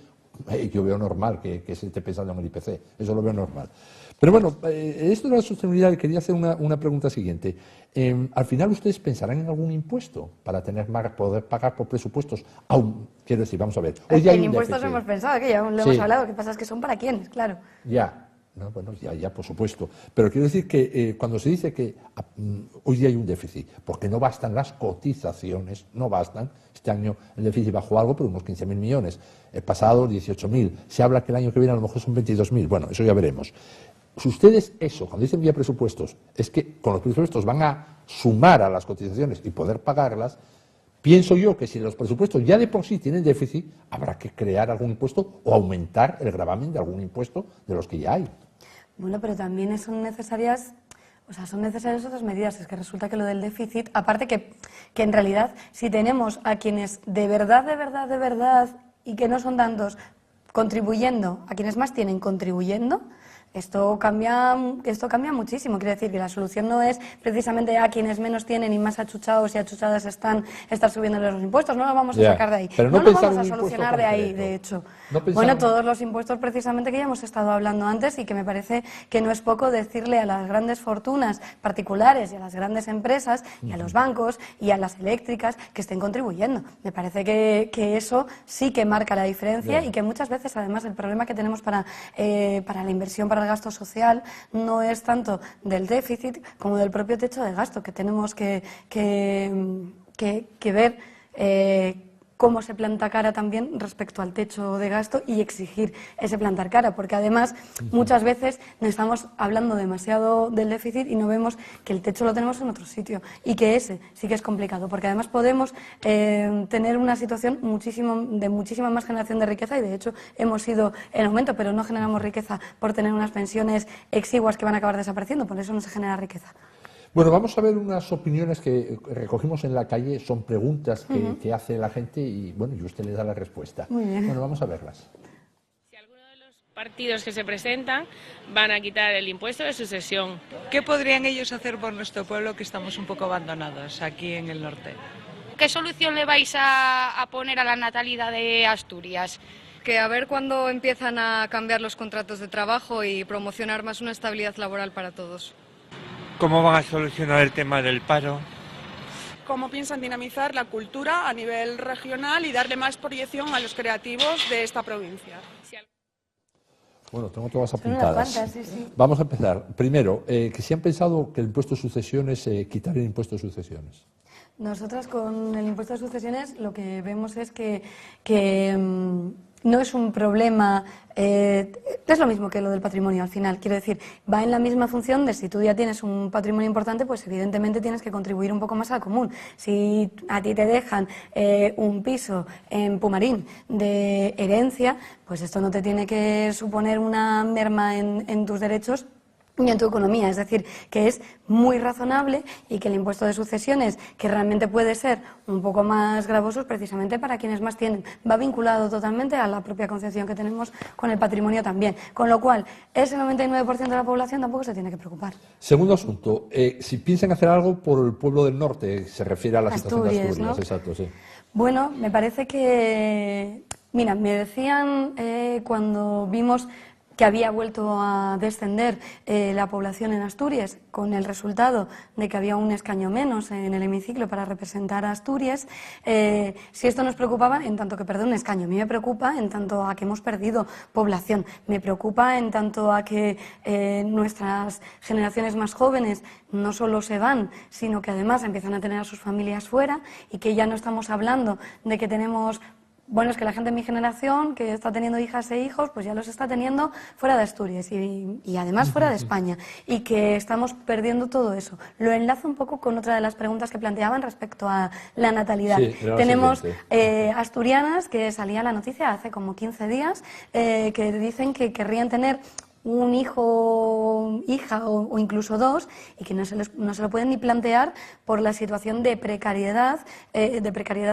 A: yo veo normal que se esté pensando en el IPC. Eso lo veo normal. Pero bueno, esto de la sostenibilidad, quería hacer una pregunta siguiente. Al final, ¿ustedes pensarán en algún impuesto para poder pagar por presupuestos? Aún, quiero decir, vamos a ver. Hoy ya hay un
B: impuestos
A: déficit.
B: hemos pensado, que ya lo hemos hablado. Lo que pasa es que son para quiénes, claro.
A: Ya. No, bueno, ya, por supuesto. Pero quiero decir que cuando se dice que hoy día hay un déficit, porque no bastan las cotizaciones, no bastan. Este año el déficit bajó algo, pero unos 15.000 millones. El pasado, 18.000. Se habla que el año que viene a lo mejor son 22.000. Bueno, eso ya veremos. Si ustedes cuando dicen vía presupuestos, es que con los presupuestos van a sumar a las cotizaciones y poder pagarlas. Pienso yo que si los presupuestos ya de por sí tienen déficit, habrá que crear algún impuesto o aumentar el gravamen de algún impuesto de los que ya hay.
B: Bueno, pero también son necesarias otras medidas. Es que resulta que lo del déficit, aparte que en realidad, si tenemos a quienes de verdad, y que no son tantos, contribuyendo, a quienes más tienen contribuyendo, esto cambia muchísimo. Quiere decir que la solución no es precisamente a quienes menos tienen y más achuchados y achuchadas estar subiendo los impuestos. No lo vamos a sacar de ahí.
A: Pero
B: no lo vamos a solucionar de ahí, de hecho. Bueno, todos los impuestos precisamente que ya hemos estado hablando antes y que me parece que no es poco decirle a las grandes fortunas particulares y a las grandes empresas y a los bancos y a las eléctricas que estén contribuyendo. Me parece que eso sí que marca la diferencia y que muchas veces, además, el problema que tenemos para la inversión, para el gasto social, no es tanto del déficit como del propio techo de gasto, que tenemos que ver cómo se planta cara también respecto al techo de gasto y exigir ese plantar cara, porque además muchas veces nos estamos hablando demasiado del déficit y no vemos que el techo lo tenemos en otro sitio y que ese sí que es complicado, porque además podemos tener una situación de muchísima más generación de riqueza y de hecho hemos ido en aumento, pero no generamos riqueza por tener unas pensiones exiguas que van a acabar desapareciendo, por eso no se genera riqueza.
A: Bueno, vamos a ver unas opiniones que recogimos en la calle, son preguntas que hace la gente y bueno, y usted le da la respuesta.
B: Muy bien.
A: Bueno, vamos a verlas.
C: Si alguno de los partidos que se presentan van a quitar el impuesto de sucesión.
D: ¿Qué podrían ellos hacer por nuestro pueblo que estamos un poco abandonados aquí en el norte?
E: ¿Qué solución le vais a poner a la natalidad de Asturias? que a ver cuándo empiezan a cambiar los contratos de trabajo y promocionar más una estabilidad laboral para todos.
F: ¿Cómo van a solucionar el tema del paro?
G: ¿Cómo piensan dinamizar la cultura a nivel regional y darle más proyección a los creativos de esta provincia?
A: Bueno, tengo todas
B: Son unas
A: apuntadas.
B: cuantas, sí, sí.
A: Vamos a empezar. Primero, que si han pensado que el impuesto de sucesiones, quitar el impuesto de sucesiones.
B: Nosotras con el impuesto de sucesiones lo que vemos es que no es un problema, es lo mismo que lo del patrimonio al final, quiero decir, va en la misma función de si tú ya tienes un patrimonio importante, pues evidentemente tienes que contribuir un poco más al común. Si a ti te dejan un piso en Pumarín de herencia, pues esto no te tiene que suponer una merma en tus derechos y en tu economía, es decir, que es muy razonable y que el impuesto de sucesiones, que realmente puede ser un poco más gravoso precisamente para quienes más tienen, va vinculado totalmente a la propia concepción que tenemos con el patrimonio también, con lo cual ese 99% de la población tampoco se tiene que preocupar.
A: Segundo asunto, si piensan hacer algo por el pueblo del norte, se refiere a la situación de Asturias,
B: ¿no?
A: Exacto, sí.
B: Bueno, me parece que, mira, me decían cuando vimos que había vuelto a descender la población en Asturias, con el resultado de que había un escaño menos en el hemiciclo para representar a Asturias, si esto nos preocupaba, en tanto que perder un escaño. A mí me preocupa en tanto a que hemos perdido población, me preocupa en tanto a que nuestras generaciones más jóvenes no solo se van, sino que además empiezan a tener a sus familias fuera y que ya no estamos hablando de que tenemos... Bueno, es que la gente de mi generación que está teniendo hijas e hijos, pues ya los está teniendo fuera de Asturias y además fuera de España, y que estamos perdiendo todo eso. Lo enlazo un poco con otra de las preguntas que planteaban respecto a la natalidad.
A: Sí,
B: tenemos asturianas que salía la noticia hace como 15 días que dicen que querrían tener un hijo, hija o incluso dos, y que no se lo pueden ni plantear por la situación de precariedad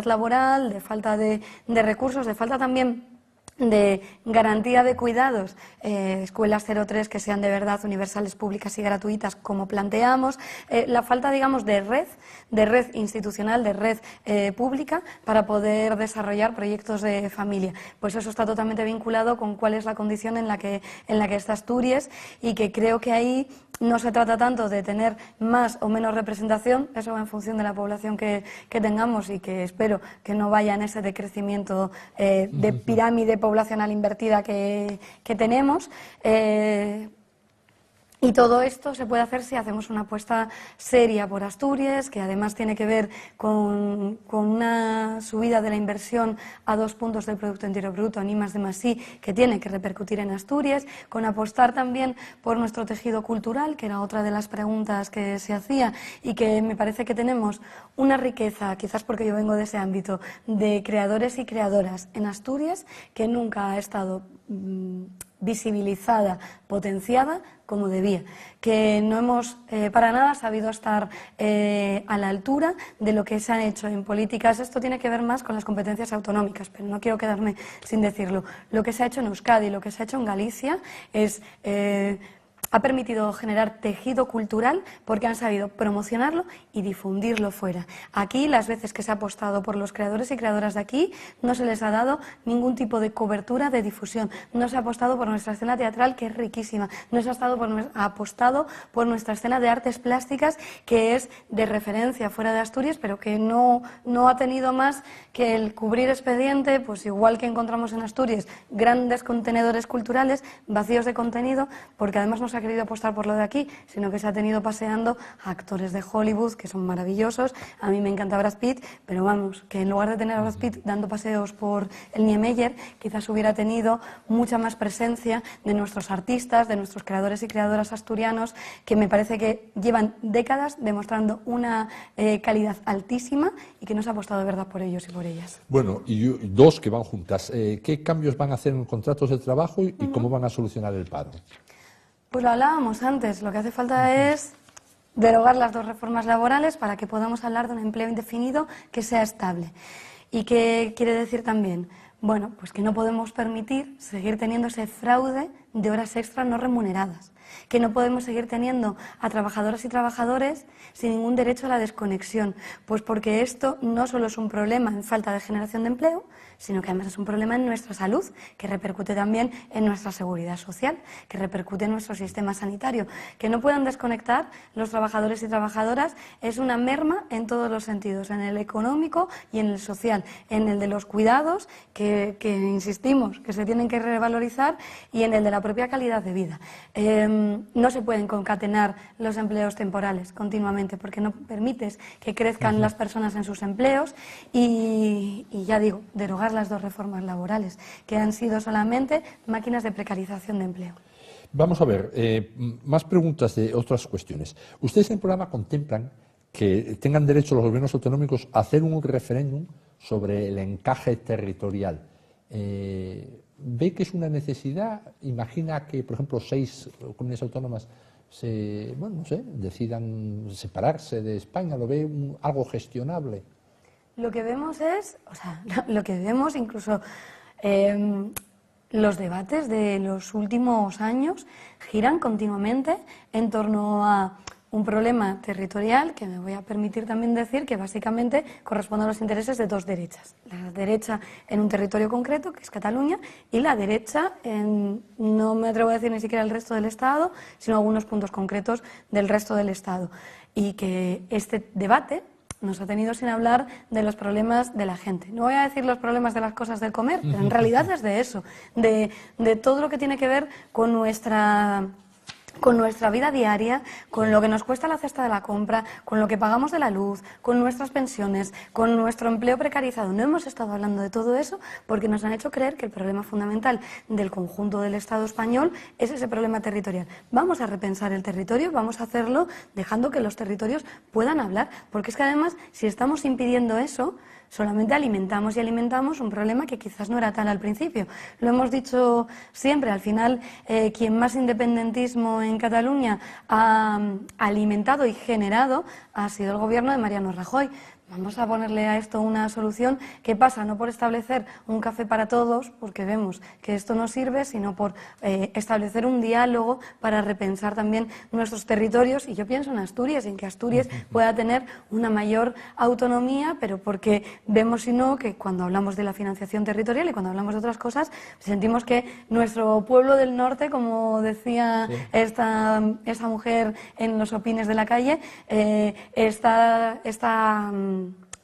B: laboral, de falta de recursos, de falta también de garantía de cuidados, escuelas 03 que sean de verdad universales, públicas y gratuitas, como planteamos, la falta, digamos, de red institucional, de red pública para poder desarrollar proyectos de familia. Pues eso está totalmente vinculado con cuál es la condición en la que está Asturias, y que creo que ahí no se trata tanto de tener más o menos representación, eso va en función de la población que tengamos, y que espero que no vaya en ese decrecimiento de pirámide poblacional invertida que tenemos. Y todo esto se puede hacer si hacemos una apuesta seria por Asturias, que además tiene que ver con una subida de la inversión a 2 puntos del Producto Interior Bruto, ni más de más sí, que tiene que repercutir en Asturias, con apostar también por nuestro tejido cultural, que era otra de las preguntas que se hacía, y que me parece que tenemos una riqueza, quizás porque yo vengo de ese ámbito, de creadores y creadoras en Asturias, que nunca ha estado visibilizada, potenciada como debía, que no hemos para nada sabido estar a la altura de lo que se han hecho en políticas. Esto tiene que ver más con las competencias autonómicas, pero no quiero quedarme sin decirlo. Lo que se ha hecho en Euskadi, lo que se ha hecho en Galicia es... ha permitido generar tejido cultural porque han sabido promocionarlo y difundirlo fuera. Aquí, las veces que se ha apostado por los creadores y creadoras de aquí, no se les ha dado ningún tipo de cobertura de difusión. No se ha apostado por nuestra escena teatral, que es riquísima. No se ha apostado por nuestra escena de artes plásticas, que es de referencia fuera de Asturias, pero que no ha tenido más que el cubrir expediente, pues igual que encontramos en Asturias, grandes contenedores culturales vacíos de contenido, porque además no se ha querido apostar por lo de aquí, sino que se ha tenido paseando a actores de Hollywood, que son maravillosos. A mí me encanta Brad Pitt, pero vamos, que en lugar de tener a Brad Pitt dando paseos por el Niemeyer, quizás hubiera tenido mucha más presencia de nuestros artistas, de nuestros creadores y creadoras asturianos, que me parece que llevan décadas demostrando una calidad altísima y que no se ha apostado de verdad por ellos y por ellas.
A: Bueno, y dos que van juntas. ¿Qué cambios van a hacer en contratos de trabajo y cómo van a solucionar el paro?
B: Pues lo hablábamos antes, lo que hace falta es derogar las 2 reformas laborales para que podamos hablar de un empleo indefinido que sea estable. ¿Y qué quiere decir también? Bueno, pues que no podemos permitir seguir teniendo ese fraude de horas extra no remuneradas, que no podemos seguir teniendo a trabajadoras y trabajadores sin ningún derecho a la desconexión, pues porque esto no solo es un problema en falta de generación de empleo, sino que además es un problema en nuestra salud, que repercute también en nuestra seguridad social, que repercute en nuestro sistema sanitario. Que no puedan desconectar los trabajadores y trabajadoras es una merma en todos los sentidos, en el económico y en el social, en el de los cuidados, que insistimos, que se tienen que revalorizar, y en el de la propia calidad de vida. No se pueden concatenar los empleos temporales continuamente, porque no permites que crezcan las personas en sus empleos y ya digo, derogar las dos reformas laborales, que han sido solamente máquinas de precarización de empleo.
A: Vamos a ver, más preguntas de otras cuestiones. Ustedes en el programa contemplan que tengan derecho los gobiernos autonómicos a hacer un referéndum sobre el encaje territorial. ¿Ve que es una necesidad? Imagina que, por ejemplo, 6 comunidades autónomas decidan separarse de España. ¿Lo ve algo gestionable?
B: Lo que vemos lo que vemos incluso los debates de los últimos años giran continuamente en torno a un problema territorial que me voy a permitir también decir que básicamente corresponde a los intereses de dos derechas. La derecha en un territorio concreto, que es Cataluña, y la derecha en, no me atrevo a decir ni siquiera el resto del Estado, sino algunos puntos concretos del resto del Estado. Y que este debate nos ha tenido sin hablar de los problemas de la gente. No voy a decir los problemas de las cosas del comer, pero en realidad es de eso, de todo lo que tiene que ver con nuestra vida diaria, con lo que nos cuesta la cesta de la compra, con lo que pagamos de la luz, con nuestras pensiones, con nuestro empleo precarizado. No hemos estado hablando de todo eso porque nos han hecho creer que el problema fundamental del conjunto del Estado español es ese problema territorial. Vamos a repensar el territorio, vamos a hacerlo dejando que los territorios puedan hablar, porque es que además, si estamos impidiendo eso, solamente alimentamos y alimentamos un problema que quizás no era tal al principio. Lo hemos dicho siempre, al final quien más independentismo en Cataluña ha alimentado y generado ha sido el gobierno de Mariano Rajoy. Vamos a ponerle a esto una solución que pasa no por establecer un café para todos, porque vemos que esto no sirve, sino por establecer un diálogo para repensar también nuestros territorios. Y yo pienso en Asturias, en que Asturias pueda tener una mayor autonomía, pero porque vemos, si no, que cuando hablamos de la financiación territorial y cuando hablamos de otras cosas, sentimos que nuestro pueblo del norte, como decía esta mujer en los opines de la calle, está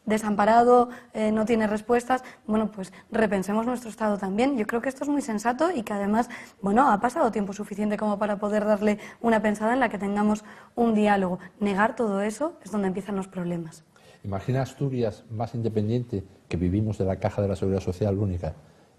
B: desamparado, no tiene respuestas. Bueno, pues repensemos nuestro Estado también. Yo creo que esto es muy sensato y que además, ha pasado tiempo suficiente como para poder darle una pensada en la que tengamos un diálogo. Negar todo eso es donde empiezan los problemas.
A: Imagina Asturias más independiente, que vivimos de la Caja de la Seguridad Social única.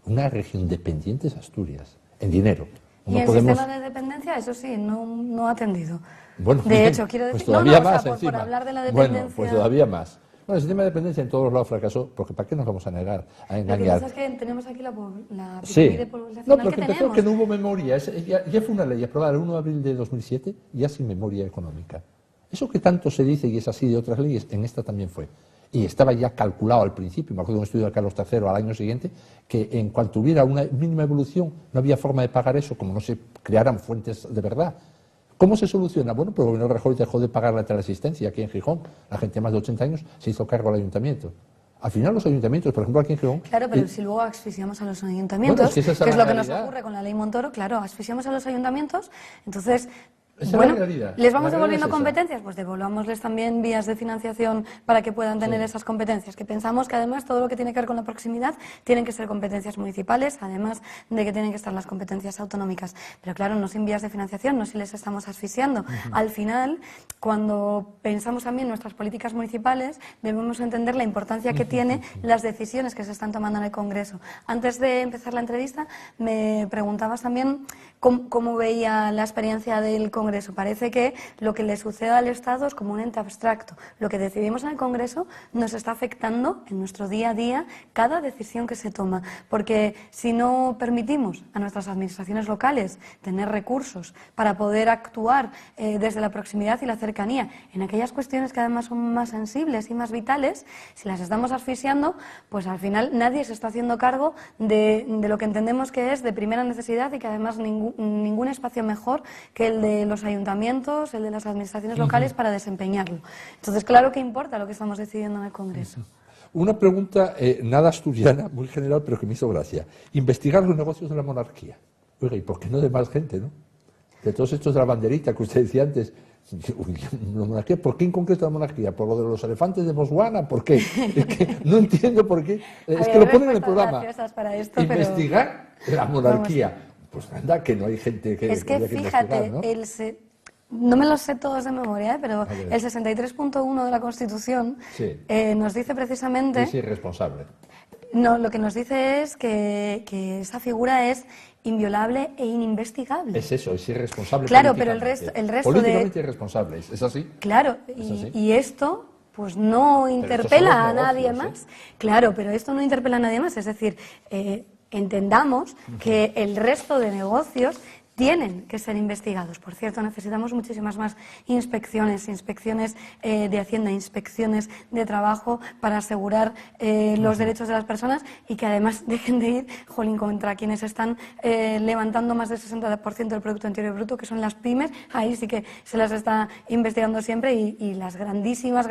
A: Una región dependiente es Asturias, en dinero.
B: Y el sistema de dependencia, eso sí, no ha atendido.
A: Bueno,
B: de hecho, quiero decir,
A: pues todavía más
B: por hablar de la dependencia.
A: Bueno, pues todavía más. Bueno, el sistema de dependencia en todos los lados fracasó, porque ¿para qué nos vamos a negar, a engañar?
B: Lo que pasa es que tenemos aquí la pirámide poblacional
A: no, porque
B: que
A: empezó
B: tenemos.
A: que no hubo memoria. Ya fue una ley aprobada el 1 de abril de 2007, ya sin memoria económica. Eso que tanto se dice y es así de otras leyes, en esta también fue. Y estaba ya calculado al principio, me acuerdo de un estudio de Carlos III al año siguiente, que en cuanto hubiera una mínima evolución no había forma de pagar eso, como no se crearan fuentes de verdad. ¿Cómo se soluciona? Bueno, pues el gobierno de Rajoy dejó de pagar la teleasistencia aquí en Gijón. La gente de más de 80 años se hizo cargo al ayuntamiento. Al final los ayuntamientos, por ejemplo aquí en Gijón...
B: Claro, pero si luego asfixiamos a los ayuntamientos, que es lo que nos ocurre con la ley Montoro, claro, asfixiamos a los ayuntamientos, entonces... ¿les vamos devolviendo competencias? Pues devolvámosles también vías de financiación para que puedan tener esas competencias, que pensamos que además todo lo que tiene que ver con la proximidad tienen que ser competencias municipales, además de que tienen que estar las competencias autonómicas. Pero claro, no sin vías de financiación, no si les estamos asfixiando. Al final, cuando pensamos también nuestras políticas municipales, debemos entender la importancia que tienen las decisiones que se están tomando en el Congreso. Antes de empezar la entrevista, me preguntabas también cómo veía la experiencia del Congreso Congreso. Parece que lo que le sucede al Estado es como un ente abstracto. Lo que decidimos en el Congreso nos está afectando en nuestro día a día cada decisión que se toma. Porque si no permitimos a nuestras administraciones locales tener recursos para poder actuar desde la proximidad y la cercanía en aquellas cuestiones que además son más sensibles y más vitales, si las estamos asfixiando, pues al final nadie se está haciendo cargo de lo que entendemos que es de primera necesidad y que además ningún espacio mejor que el de los ayuntamientos, el de las administraciones locales para desempeñarlo. Entonces, claro que importa lo que estamos decidiendo en el Congreso.
A: Una pregunta nada asturiana, muy general, pero que me hizo gracia. Investigar los negocios de la monarquía. Oiga, ¿y por qué no de más gente, no? De todos estos de la banderita que usted decía antes, la monarquía, ¿por qué en concreto la monarquía? ¿Por lo de los elefantes de Botswana? ¿Por qué? Es que no entiendo por qué. Es que lo ponen en el programa.
B: Para esto,
A: investigar la monarquía. Pues anda, que no hay gente que...
B: Es que fíjate, ¿no? No me lo sé todos de memoria, pero el 63.1 de la Constitución nos dice precisamente...
A: Es irresponsable.
B: No, lo que nos dice es que esa figura es inviolable e ininvestigable.
A: Es eso, es irresponsable.
B: Claro, pero el resto
A: políticamente irresponsable, ¿es así?
B: Claro, y esto pues no interpela a nadie más. Claro, pero esto no interpela a nadie más. Es decir, entendamos que el resto de negocios tienen que ser investigados. Por cierto, necesitamos muchísimas más inspecciones de Hacienda, inspecciones de trabajo para asegurar los derechos de las personas y que además dejen de ir, contra quienes están levantando más del 60% del Producto Interior Bruto, que son las pymes. Ahí sí que se las está investigando siempre y las grandísimas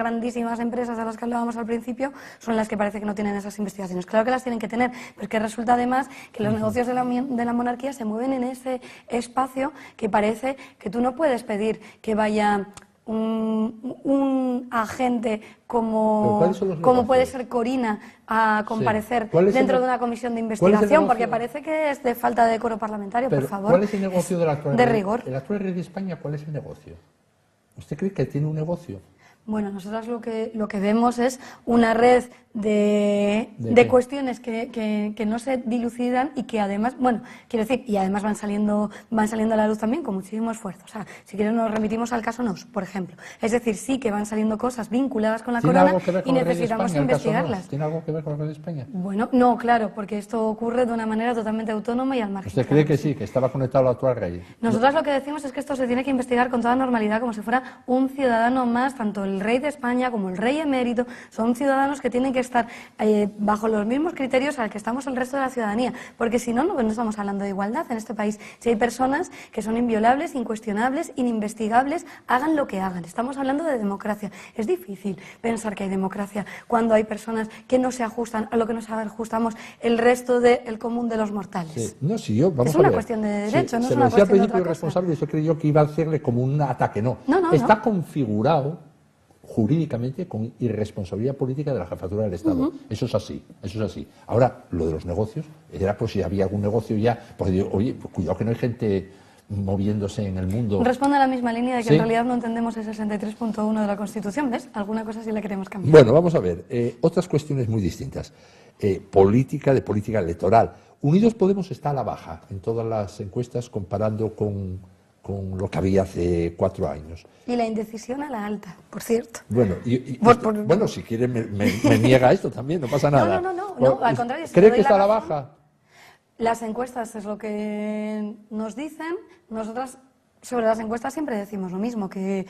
B: empresas a las que hablábamos al principio son las que parece que no tienen esas investigaciones. Claro que las tienen que tener, pero es que resulta además que los negocios de la monarquía se mueven en ese espacio que parece que tú no puedes pedir que vaya un agente como puede ser Corina a comparecer dentro de una comisión de investigación, porque parece que es de falta de decoro parlamentario, por favor.
A: ¿Cuál es el negocio del actual
B: de rigor?
A: El actual rey de España, ¿cuál es el negocio? ¿Usted cree que tiene un negocio?
B: Bueno, nosotros lo que vemos es una red de cuestiones que no se dilucidan y que además, bueno, quiero decir, y además van saliendo a la luz también con muchísimo esfuerzo. O sea, si quieres nos remitimos al caso Nos, por ejemplo. Es decir, sí que van saliendo cosas vinculadas con la corona y necesitamos investigarlas.
A: ¿Tiene algo que ver con el rey de España?
B: Bueno, no, claro, porque esto ocurre de una manera totalmente autónoma y al margen.
A: ¿Usted cree que sí, que estaba conectado al actual rey?
B: Nosotros lo que decimos es que esto se tiene que investigar con toda normalidad, como si fuera un ciudadano más, tanto el rey de España como el rey emérito, son ciudadanos que tienen que estar bajo los mismos criterios al que estamos el resto de la ciudadanía, porque si no, no estamos hablando de igualdad en este país. Si hay personas que son inviolables, incuestionables, ininvestigables, hagan lo que hagan. Estamos hablando de democracia. Es difícil pensar que hay democracia cuando hay personas que no se ajustan a lo que nos ajustamos el resto del común de los mortales.
A: Sí. No, si yo, vamos
B: es
A: a ver.
B: Una cuestión de derecho, no es una cuestión de otra cosa. Se lo decía al principio irresponsable y
A: yo creyó que iba a hacerle como un ataque. No, está configurado jurídicamente con irresponsabilidad política de la jefatura del Estado. Eso es así, eso es así. Ahora, lo de los negocios, era por si había algún negocio ya, pues digo, oye, pues cuidado que no hay gente moviéndose en el mundo.
B: Responde a la misma línea de que en realidad no entendemos el 63.1 de la Constitución, ¿ves? Alguna cosa sí la queremos cambiar.
A: Bueno, vamos a ver, otras cuestiones muy distintas. Política electoral. Unidos Podemos está a la baja en todas las encuestas comparando con lo que había hace 4 años.
B: Y la indecisión a la alta, por cierto.
A: Bueno, bueno, si quiere me niega esto también, no pasa nada.
B: No, al contrario.
A: ¿Cree que está a la baja?
B: Las encuestas es lo que nos dicen. Nosotras sobre las encuestas siempre decimos lo mismo, que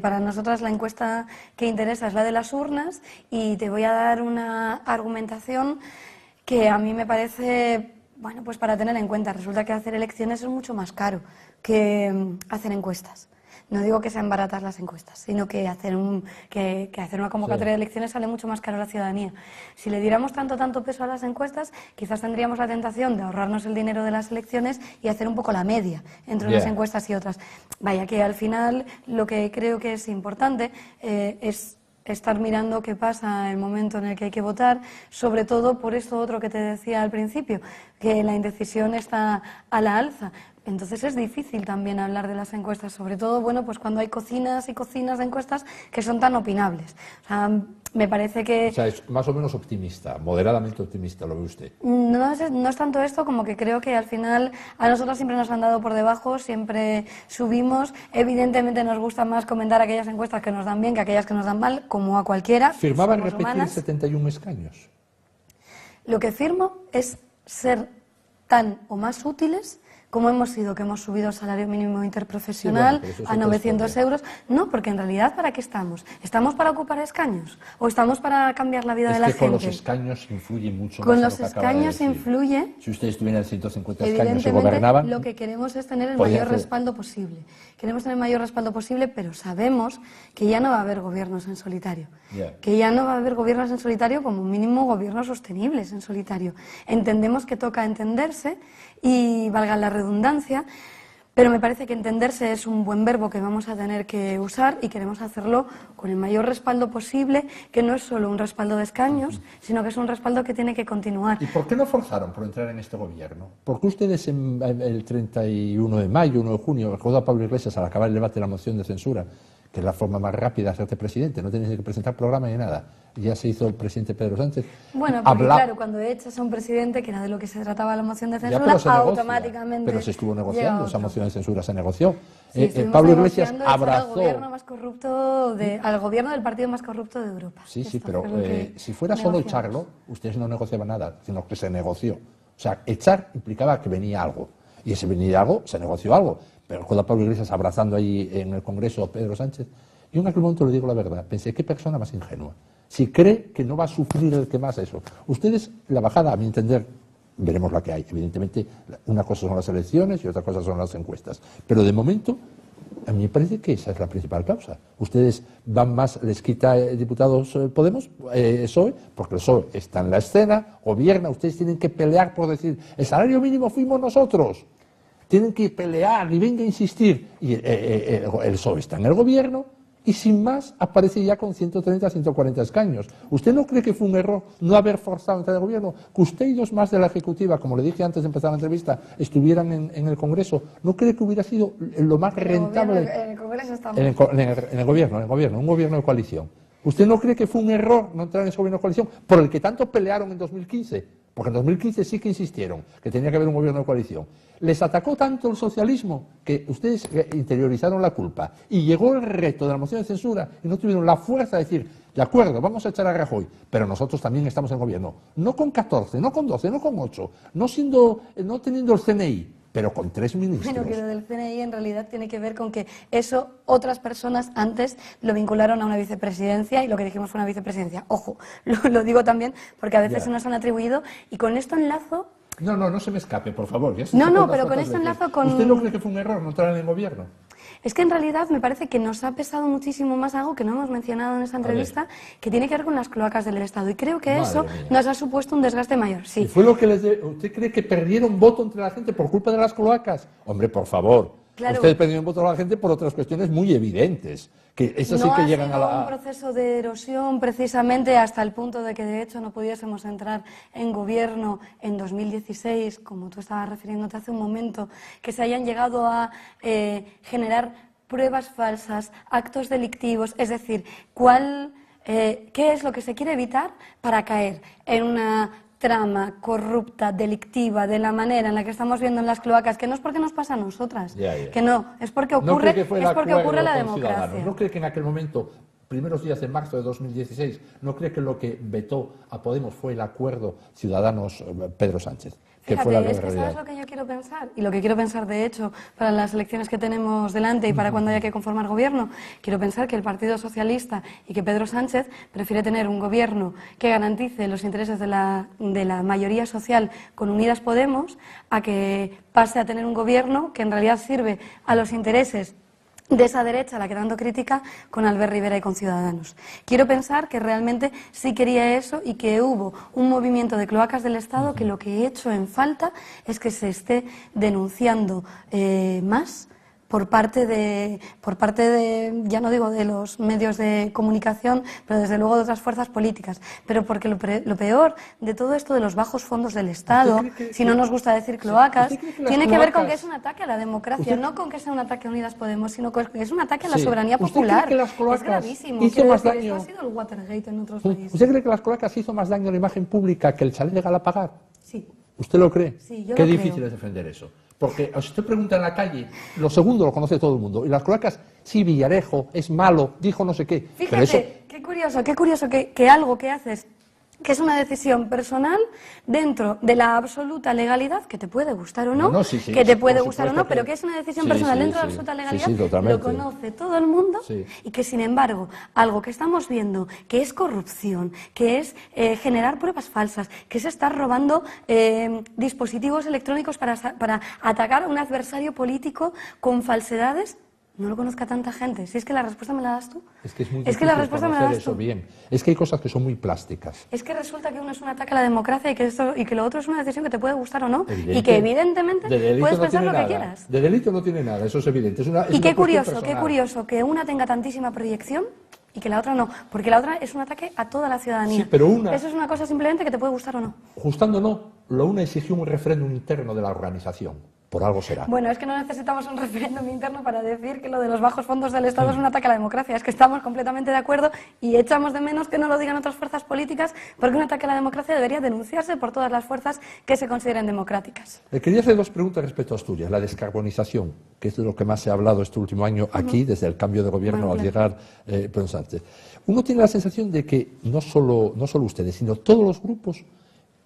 B: para nosotras la encuesta que interesa es la de las urnas, y te voy a dar una argumentación que a mí me parece, bueno, pues para tener en cuenta. Resulta que hacer elecciones es mucho más caro que hacer encuestas. No digo que sean baratas las encuestas, sino que hacer una convocatoria de elecciones sale mucho más caro a la ciudadanía. Si le diéramos tanto peso a las encuestas, quizás tendríamos la tentación de ahorrarnos el dinero de las elecciones y hacer un poco la media entre unas encuestas y otras. Vaya, que al final lo que creo que es importante es estar mirando qué pasa en el momento en el que hay que votar, sobre todo por esto otro que te decía al principio, que la indecisión está a la alza. Entonces es difícil también hablar de las encuestas, sobre todo, bueno, pues cuando hay cocinas y cocinas de encuestas que son tan opinables. O sea, me parece que...
A: O sea, es más o menos optimista, moderadamente optimista, ¿lo ve usted?
B: No es tanto esto como que creo que al final a nosotros siempre nos han dado por debajo, siempre subimos. Evidentemente nos gusta más comentar aquellas encuestas que nos dan bien que aquellas que nos dan mal, como a cualquiera.
A: ¿Firmaban
B: Somos
A: repetir
B: humanas.
A: 71 escaños?
B: Lo que firmo es ser tan o más útiles como hemos sido, que hemos subido el salario mínimo interprofesional
A: Sí, bueno, pero eso es
B: a
A: otra
B: 900
A: historia.
B: euros. No, porque en realidad, ¿para qué estamos? ¿Estamos para ocupar escaños? ¿O estamos para cambiar la vida
A: Es
B: de la
A: que con
B: gente?
A: los escaños influye mucho
B: Con
A: más
B: los
A: en lo que acaba de
B: escaños
A: decir.
B: influye.
A: Si ustedes tuvieran 150 escaños y
B: Evidentemente,
A: gobernaban,
B: lo que queremos es tener el
A: podían
B: mayor
A: hacer-
B: respaldo posible. Queremos tener el mayor respaldo posible, pero sabemos que ya no va a haber gobiernos en solitario.
A: Ya.
B: Que ya no va a haber gobiernos en solitario, como mínimo gobiernos sostenibles en solitario. Entendemos que toca entenderse y, valga la redundancia, pero me parece que entenderse es un buen verbo que vamos a tener que usar y queremos hacerlo con el mayor respaldo posible, que no es solo un respaldo de escaños, sino que es un respaldo que tiene que continuar.
A: ¿Y por qué no forzaron por entrar en este gobierno? ¿Por qué ustedes el 31 de mayo, 1 de junio, recuerdo a Pablo Iglesias al acabar el debate de la moción de censura, que es la forma más rápida de hacerte presidente, no tienes que presentar programa ni nada, ya se hizo el presidente Pedro Sánchez?
B: Bueno, porque claro, cuando echas a un presidente, que era de lo que se trataba la moción de
A: Ya,
B: censura,
A: pero se negocia.
B: automáticamente
A: Pero se estuvo
B: llega
A: negociando, esa
B: otro.
A: moción de censura se negoció.
B: Sí, estuvimos
A: Pablo Iglesias
B: negociando echar al
A: abrazó...
B: gobierno más corrupto al gobierno del partido más corrupto de Europa.
A: Sí, sí,
B: Esto
A: pero
B: fue lo que
A: si fuera solo
B: negociamos.
A: echarlo, ustedes no negociaban nada, sino que se negoció. O sea, echar implicaba que venía algo. Y ese venía algo, se negoció algo. Pero con a Pablo Iglesias abrazando ahí en el Congreso a Pedro Sánchez, yo en aquel momento le digo la verdad, pensé, qué persona más ingenua. Si cree que no va a sufrir el que más eso. Ustedes, la bajada, a mi entender, veremos la que hay. Evidentemente, una cosa son las elecciones y otra cosa son las encuestas. Pero de momento, a mí me parece que esa es la principal causa. Ustedes van más, les quita diputados Podemos, PSOE, porque el PSOE está en la escena, gobierna, ustedes tienen que pelear por decir, el salario mínimo fuimos nosotros. Tienen que pelear y venga a insistir. Y el PSOE está en el gobierno y sin más aparece ya con 130, 140 escaños. ¿Usted no cree que fue un error no haber forzado a entrar al gobierno? Que usted y dos más de la Ejecutiva, como le dije antes de empezar la entrevista, estuvieran en el Congreso. ¿No cree que hubiera sido lo más rentable?
B: En el Congreso estamos.
A: En el gobierno, un gobierno de coalición. ¿Usted no cree que fue un error no entrar en ese gobierno de coalición por el que tanto pelearon en 2015? Porque en 2015 sí que insistieron que tenía que haber un gobierno de coalición. Les atacó tanto el socialismo que ustedes interiorizaron la culpa y llegó el reto de la moción de censura y no tuvieron la fuerza de decir, de acuerdo, vamos a echar a Rajoy, pero nosotros también estamos en el gobierno. No con 14, no con 12, no con 8, no teniendo el CNI, pero con 3 ministros.
B: Bueno, que lo del CNI en realidad tiene que ver con que eso otras personas antes lo vincularon a una vicepresidencia y lo que dijimos fue una vicepresidencia. Ojo, lo digo también porque a veces
A: Ya.
B: se nos han atribuido y con esto enlazo.
A: No se me escape, por favor. Ya
B: No, pero con esto enlazo con...
A: ¿Usted no cree que fue un error no entrar en el gobierno?
B: Es que en realidad me parece que nos ha pesado muchísimo más algo que no hemos mencionado en esta entrevista, que tiene que ver con las cloacas del Estado. Y creo que
A: Madre
B: eso
A: mía.
B: nos ha supuesto un desgaste mayor.
A: ¿Y
B: Sí.
A: fue lo que ¿Usted cree que perdieron voto entre la gente por culpa de las cloacas? Hombre, por favor.
B: Claro.
A: Ustedes perdieron voto a la gente por otras cuestiones muy evidentes. Que esas sí
B: No
A: que
B: ha
A: llegan
B: sido
A: a
B: un proceso de erosión precisamente hasta el punto de que de hecho no pudiésemos entrar en gobierno en 2016, como tú estabas refiriéndote hace un momento, que se hayan llegado a generar pruebas falsas, actos delictivos, es decir, ¿qué es lo que se quiere evitar para caer en una trama corrupta, delictiva, de la manera en la que estamos viendo en las cloacas, que no es porque nos pasa a nosotras,
A: Ya.
B: que no, es porque
A: No
B: ocurre,
A: cree que fue el
B: es porque
A: acuerdo
B: ocurre la
A: con Ciudadanos.
B: democracia.
A: ¿No cree que en aquel momento, primeros días de marzo de 2016, no cree que lo que vetó a Podemos fue el acuerdo Ciudadanos-Pedro Sánchez? Que fue la
B: Fíjate, es que
A: realidad.
B: sabes lo que yo quiero pensar, y lo que quiero pensar de hecho para las elecciones que tenemos delante y para cuando haya que conformar gobierno, quiero pensar que el Partido Socialista y que Pedro Sánchez prefiere tener un gobierno que garantice los intereses de la mayoría social con Unidas Podemos a que pase a tener un gobierno que en realidad sirve a los intereses de esa derecha a la que tanto critica con Albert Rivera y con Ciudadanos. Quiero pensar que realmente sí quería eso y que hubo un movimiento de cloacas del Estado que lo que he hecho en falta es que se esté denunciando más por parte de, ya no digo de los medios de comunicación, pero desde luego de otras fuerzas políticas. Pero porque lo peor de todo esto de los bajos fondos del Estado, si no nos gusta decir cloacas, tiene que ver con que es un ataque a la democracia, no con que sea un ataque a Unidas Podemos, sino que es un ataque a la soberanía popular.
A: ¿Usted cree que las cloacas
B: es gravísimo.
A: hizo más daño?
B: Esto ha sido el Watergate en otros países.
A: ¿Usted cree que las cloacas hizo más daño a la imagen pública que el chalet de Galapagar?
B: Sí.
A: ¿Usted lo cree?
B: Sí, yo
A: Qué
B: lo
A: difícil
B: creo.
A: es defender eso. Porque si usted pregunta en la calle, lo segundo lo conoce todo el mundo. Y las cloacas, sí, Villarejo, es malo, dijo no sé qué.
B: Fíjate,
A: pero eso,
B: qué curioso que algo que haces, que es una decisión personal dentro de la absoluta legalidad, que te puede gustar o no, que te puede gustar o no, pero que es una decisión personal dentro de la absoluta legalidad, lo conoce todo el mundo y que sin embargo algo que estamos viendo, que es corrupción, que es generar pruebas falsas, que es estar robando dispositivos electrónicos para atacar a un adversario político con falsedades, no lo conozca tanta gente. Si es que la respuesta me la das tú.
A: Es que es muy difícil
B: la respuesta me la das
A: eso
B: tú.
A: bien. Es que hay cosas que son muy plásticas.
B: Es que resulta que uno es un ataque a la democracia y que lo otro es una decisión que te puede gustar o no. Y que evidentemente puedes pensar lo que quieras.
A: De delito no tiene nada, eso es evidente.
B: Y qué curioso que una tenga tantísima proyección y que la otra no. Porque la otra es un ataque a toda la ciudadanía.
A: Sí, pero una...
B: Eso es una cosa simplemente que te puede gustar o no.
A: Gustando o no, la una exigió un referéndum interno de la organización. Por algo será.
B: Bueno, es que no necesitamos un referéndum interno para decir que lo de los bajos fondos del Estado es un ataque a la democracia. Es que estamos completamente de acuerdo y echamos de menos que no lo digan otras fuerzas políticas, porque un ataque a la democracia debería denunciarse por todas las fuerzas que se consideren democráticas.
A: Le quería hacer dos preguntas respecto a Asturias. La descarbonización, que es de lo que más se ha hablado este último año aquí, desde el cambio de gobierno al llegar Pedro Sánchez. Uno tiene la sensación de que no solo ustedes, sino todos los grupos,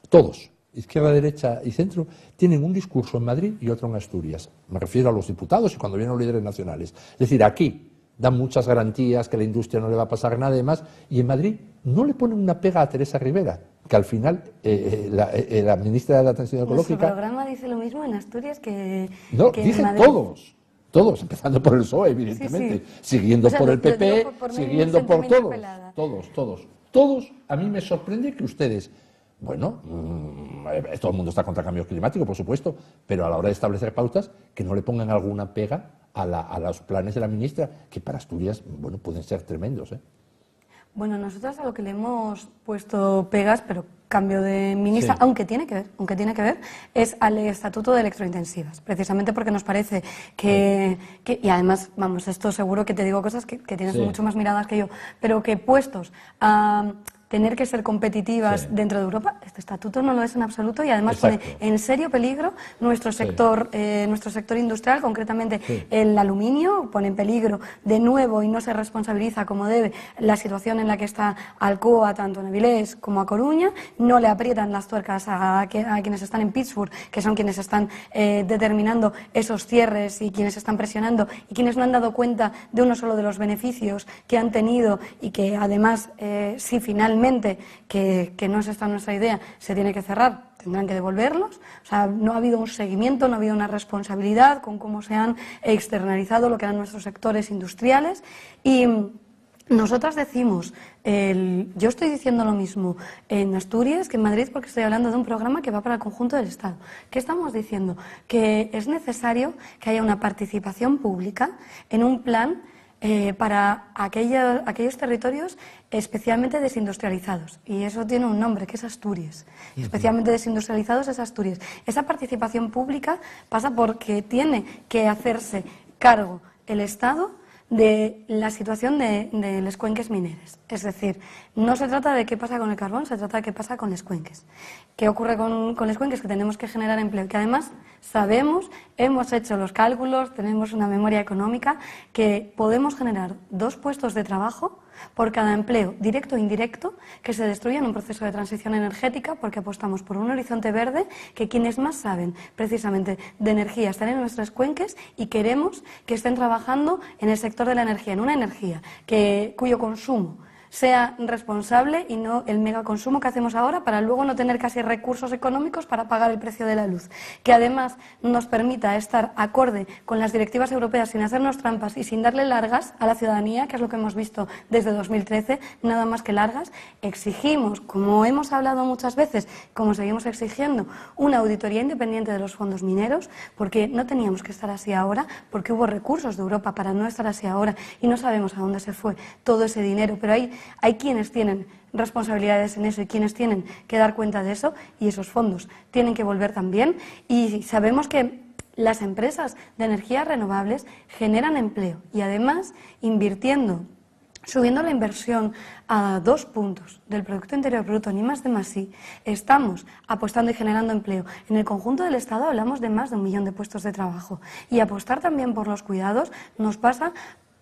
A: todos, izquierda, derecha y centro, tienen un discurso en Madrid y otro en Asturias. Me refiero a los diputados y cuando vienen los líderes nacionales. Es decir, aquí dan muchas garantías que a la industria no le va a pasar nada y demás, y en Madrid no le ponen una pega a Teresa Rivera, que al final la ministra de la Transición Ecológica...
B: Nuestro programa dice lo mismo en Asturias que
A: dije
B: en Madrid.
A: Todos, empezando por el PSOE, evidentemente, siguiendo por el PP, siguiendo por todos. A mí me sorprende que ustedes... Bueno, todo el mundo está contra el cambio climático, por supuesto, pero a la hora de establecer pautas, que no le pongan alguna pega a los planes de la ministra, que para Asturias, bueno, pueden ser tremendos, ¿eh?
B: Bueno, nosotros a lo que le hemos puesto pegas, pero cambio de ministra, aunque tiene que ver, es al Estatuto de Electrointensivas, precisamente porque nos parece que y además, vamos, esto seguro que te digo cosas que tienes mucho más miradas que yo, pero que puestos a tener que ser competitivas dentro de Europa, este estatuto no lo es en absoluto y además pone en serio peligro nuestro sector industrial, concretamente el aluminio, pone en peligro de nuevo y no se responsabiliza como debe la situación en la que está Alcoa, tanto en Avilés como a Coruña, no le aprietan las tuercas a quienes están en Pittsburgh, que son quienes están determinando esos cierres y quienes están presionando y quienes no han dado cuenta de uno solo de los beneficios que han tenido y que además, si finalmente que no es esta nuestra idea, se tiene que cerrar, tendrán que devolverlos. O sea, no ha habido un seguimiento, no ha habido una responsabilidad con cómo se han externalizado lo que eran nuestros sectores industriales. Y nosotras decimos, yo estoy diciendo lo mismo en Asturias que en Madrid, porque estoy hablando de un programa que va para el conjunto del Estado. ¿Qué estamos diciendo? Que es necesario que haya una participación pública en un plan para aquellos territorios especialmente desindustrializados. Y eso tiene un nombre, que es Asturias. Especialmente desindustrializados es Asturias. Esa participación pública pasa porque tiene que hacerse cargo el Estado de la situación de los cuenques mineros. Es decir, no se trata de qué pasa con el carbón, se trata de qué pasa con los cuenques. ¿Qué ocurre con los cuenques? Que tenemos que generar empleo, que además sabemos, hemos hecho los cálculos, tenemos una memoria económica, que podemos generar 2 puestos de trabajo por cada empleo, directo e indirecto, que se destruye en un proceso de transición energética, porque apostamos por un horizonte verde, que quienes más saben precisamente de energía están en nuestros cuenques y queremos que estén trabajando en el sector de la energía, en una energía cuyo consumo sea responsable y no el megaconsumo que hacemos ahora para luego no tener casi recursos económicos para pagar el precio de la luz. Que además nos permita estar acorde con las directivas europeas sin hacernos trampas y sin darle largas a la ciudadanía, que es lo que hemos visto desde 2013, nada más que largas. Exigimos, como hemos hablado muchas veces, como seguimos exigiendo, una auditoría independiente de los fondos mineros, porque no teníamos que estar así ahora, porque hubo recursos de Europa para no estar así ahora y no sabemos a dónde se fue todo ese dinero, pero hay quienes tienen responsabilidades en eso y quienes tienen que dar cuenta de eso, y esos fondos tienen que volver también. Y sabemos que las empresas de energías renovables generan empleo y además invirtiendo, subiendo la inversión a 2 puntos del Producto Interior Bruto, ni más de más I, estamos apostando y generando empleo. En el conjunto del Estado hablamos de más de 1 millón de puestos de trabajo, y apostar también por los cuidados nos pasa.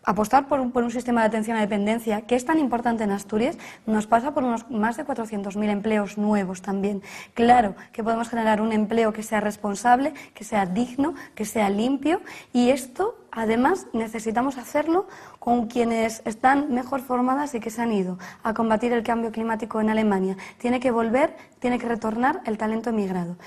B: Apostar por un sistema de atención a dependencia que es tan importante en Asturias nos pasa por unos más de 400.000 empleos nuevos también. Claro que podemos generar un empleo que sea responsable, que sea digno, que sea limpio, y esto además necesitamos hacerlo con quienes están mejor formadas y que se han ido a combatir el cambio climático en Alemania. Tiene que volver, tiene que retornar el talento emigrado.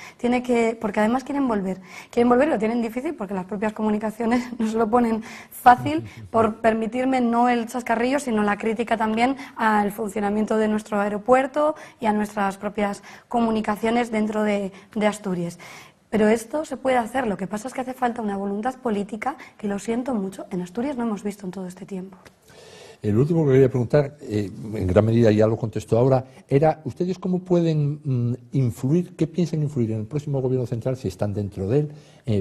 B: Porque además quieren volver y lo tienen difícil porque las propias comunicaciones nos lo ponen fácil, por permitirme no el chascarrillo, sino la crítica también al funcionamiento de nuestro aeropuerto y a nuestras propias comunicaciones dentro de Asturias. Pero esto se puede hacer, lo que pasa es que hace falta una voluntad política que, lo siento mucho, en Asturias no hemos visto en todo este tiempo.
A: El último que quería preguntar, en gran medida ya lo contestó ahora, era ¿ustedes cómo pueden influir, qué piensan influir en el próximo gobierno central, si están dentro de él,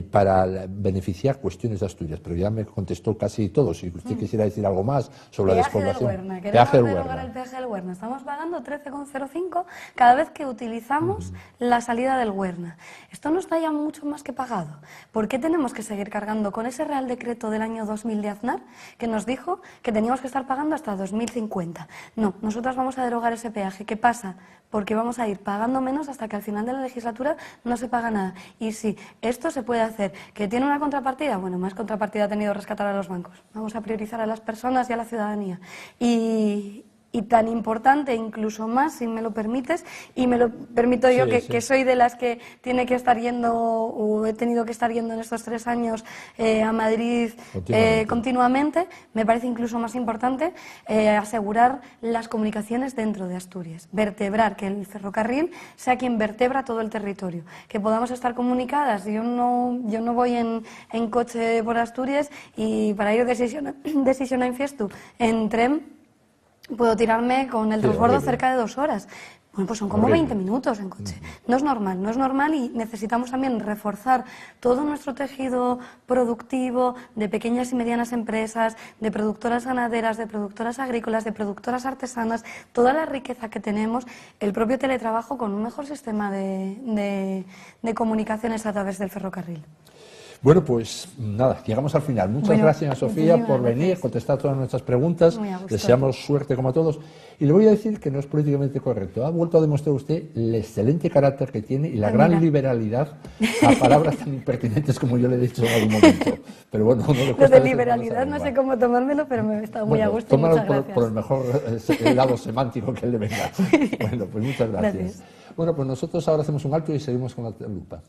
A: para beneficiar cuestiones de Asturias? Pero ya me contestó casi todo. Si usted quisiera decir algo más sobre la despoblación.
B: Peaje del Huerna. El peaje del Huerna. Estamos pagando 13,05 cada vez que utilizamos la salida del Huerna. Esto no está ya mucho más que pagado. ¿Por qué tenemos que seguir cargando con ese Real Decreto del año 2000 de Aznar que nos dijo que teníamos que estar pagando hasta 2050? No, nosotros vamos a derogar ese peaje. ¿Qué pasa? Porque vamos a ir pagando menos hasta que al final de la legislatura no se paga nada. Y sí, esto se puede hacer. ¿Que tiene una contrapartida? Bueno, más contrapartida ha tenido rescatar a los bancos. Vamos a priorizar a las personas y a la ciudadanía. Y tan importante, incluso más, si me lo permites, y me lo permito yo, que soy de las que tiene que estar yendo, o he tenido que estar yendo en estos 3 años a Madrid continuamente, me parece incluso más importante asegurar las comunicaciones dentro de Asturias, vertebrar, que el ferrocarril sea quien vertebra todo el territorio, que podamos estar comunicadas. Yo no voy en coche por Asturias, y para ir de Sisión a Infiestu en tren puedo tirarme con el transbordo cerca de 2 horas. Bueno, pues son como 20 minutos en coche. No es normal, y necesitamos también reforzar todo nuestro tejido productivo de pequeñas y medianas empresas, de productoras ganaderas, de productoras agrícolas, de productoras artesanas, toda la riqueza que tenemos, el propio teletrabajo, con un mejor sistema de comunicaciones a través del ferrocarril.
A: Bueno, pues nada, llegamos al final. Muchas gracias, Sofía, por venir, contestar todas nuestras preguntas. Deseamos suerte como a todos. Y le voy a decir que no es políticamente correcto. Ha vuelto a demostrar usted el excelente carácter que tiene y la gran liberalidad a palabras tan impertinentes como yo le he dicho en algún momento. Pero bueno, no le cuesta.
B: Lo de liberalidad no sé cómo tomármelo, pero me está muy a gusto.
A: Tómalo por el mejor lado semántico que le venga. Bueno, pues muchas gracias. Bueno, pues nosotros ahora hacemos un alto y seguimos con la lupa.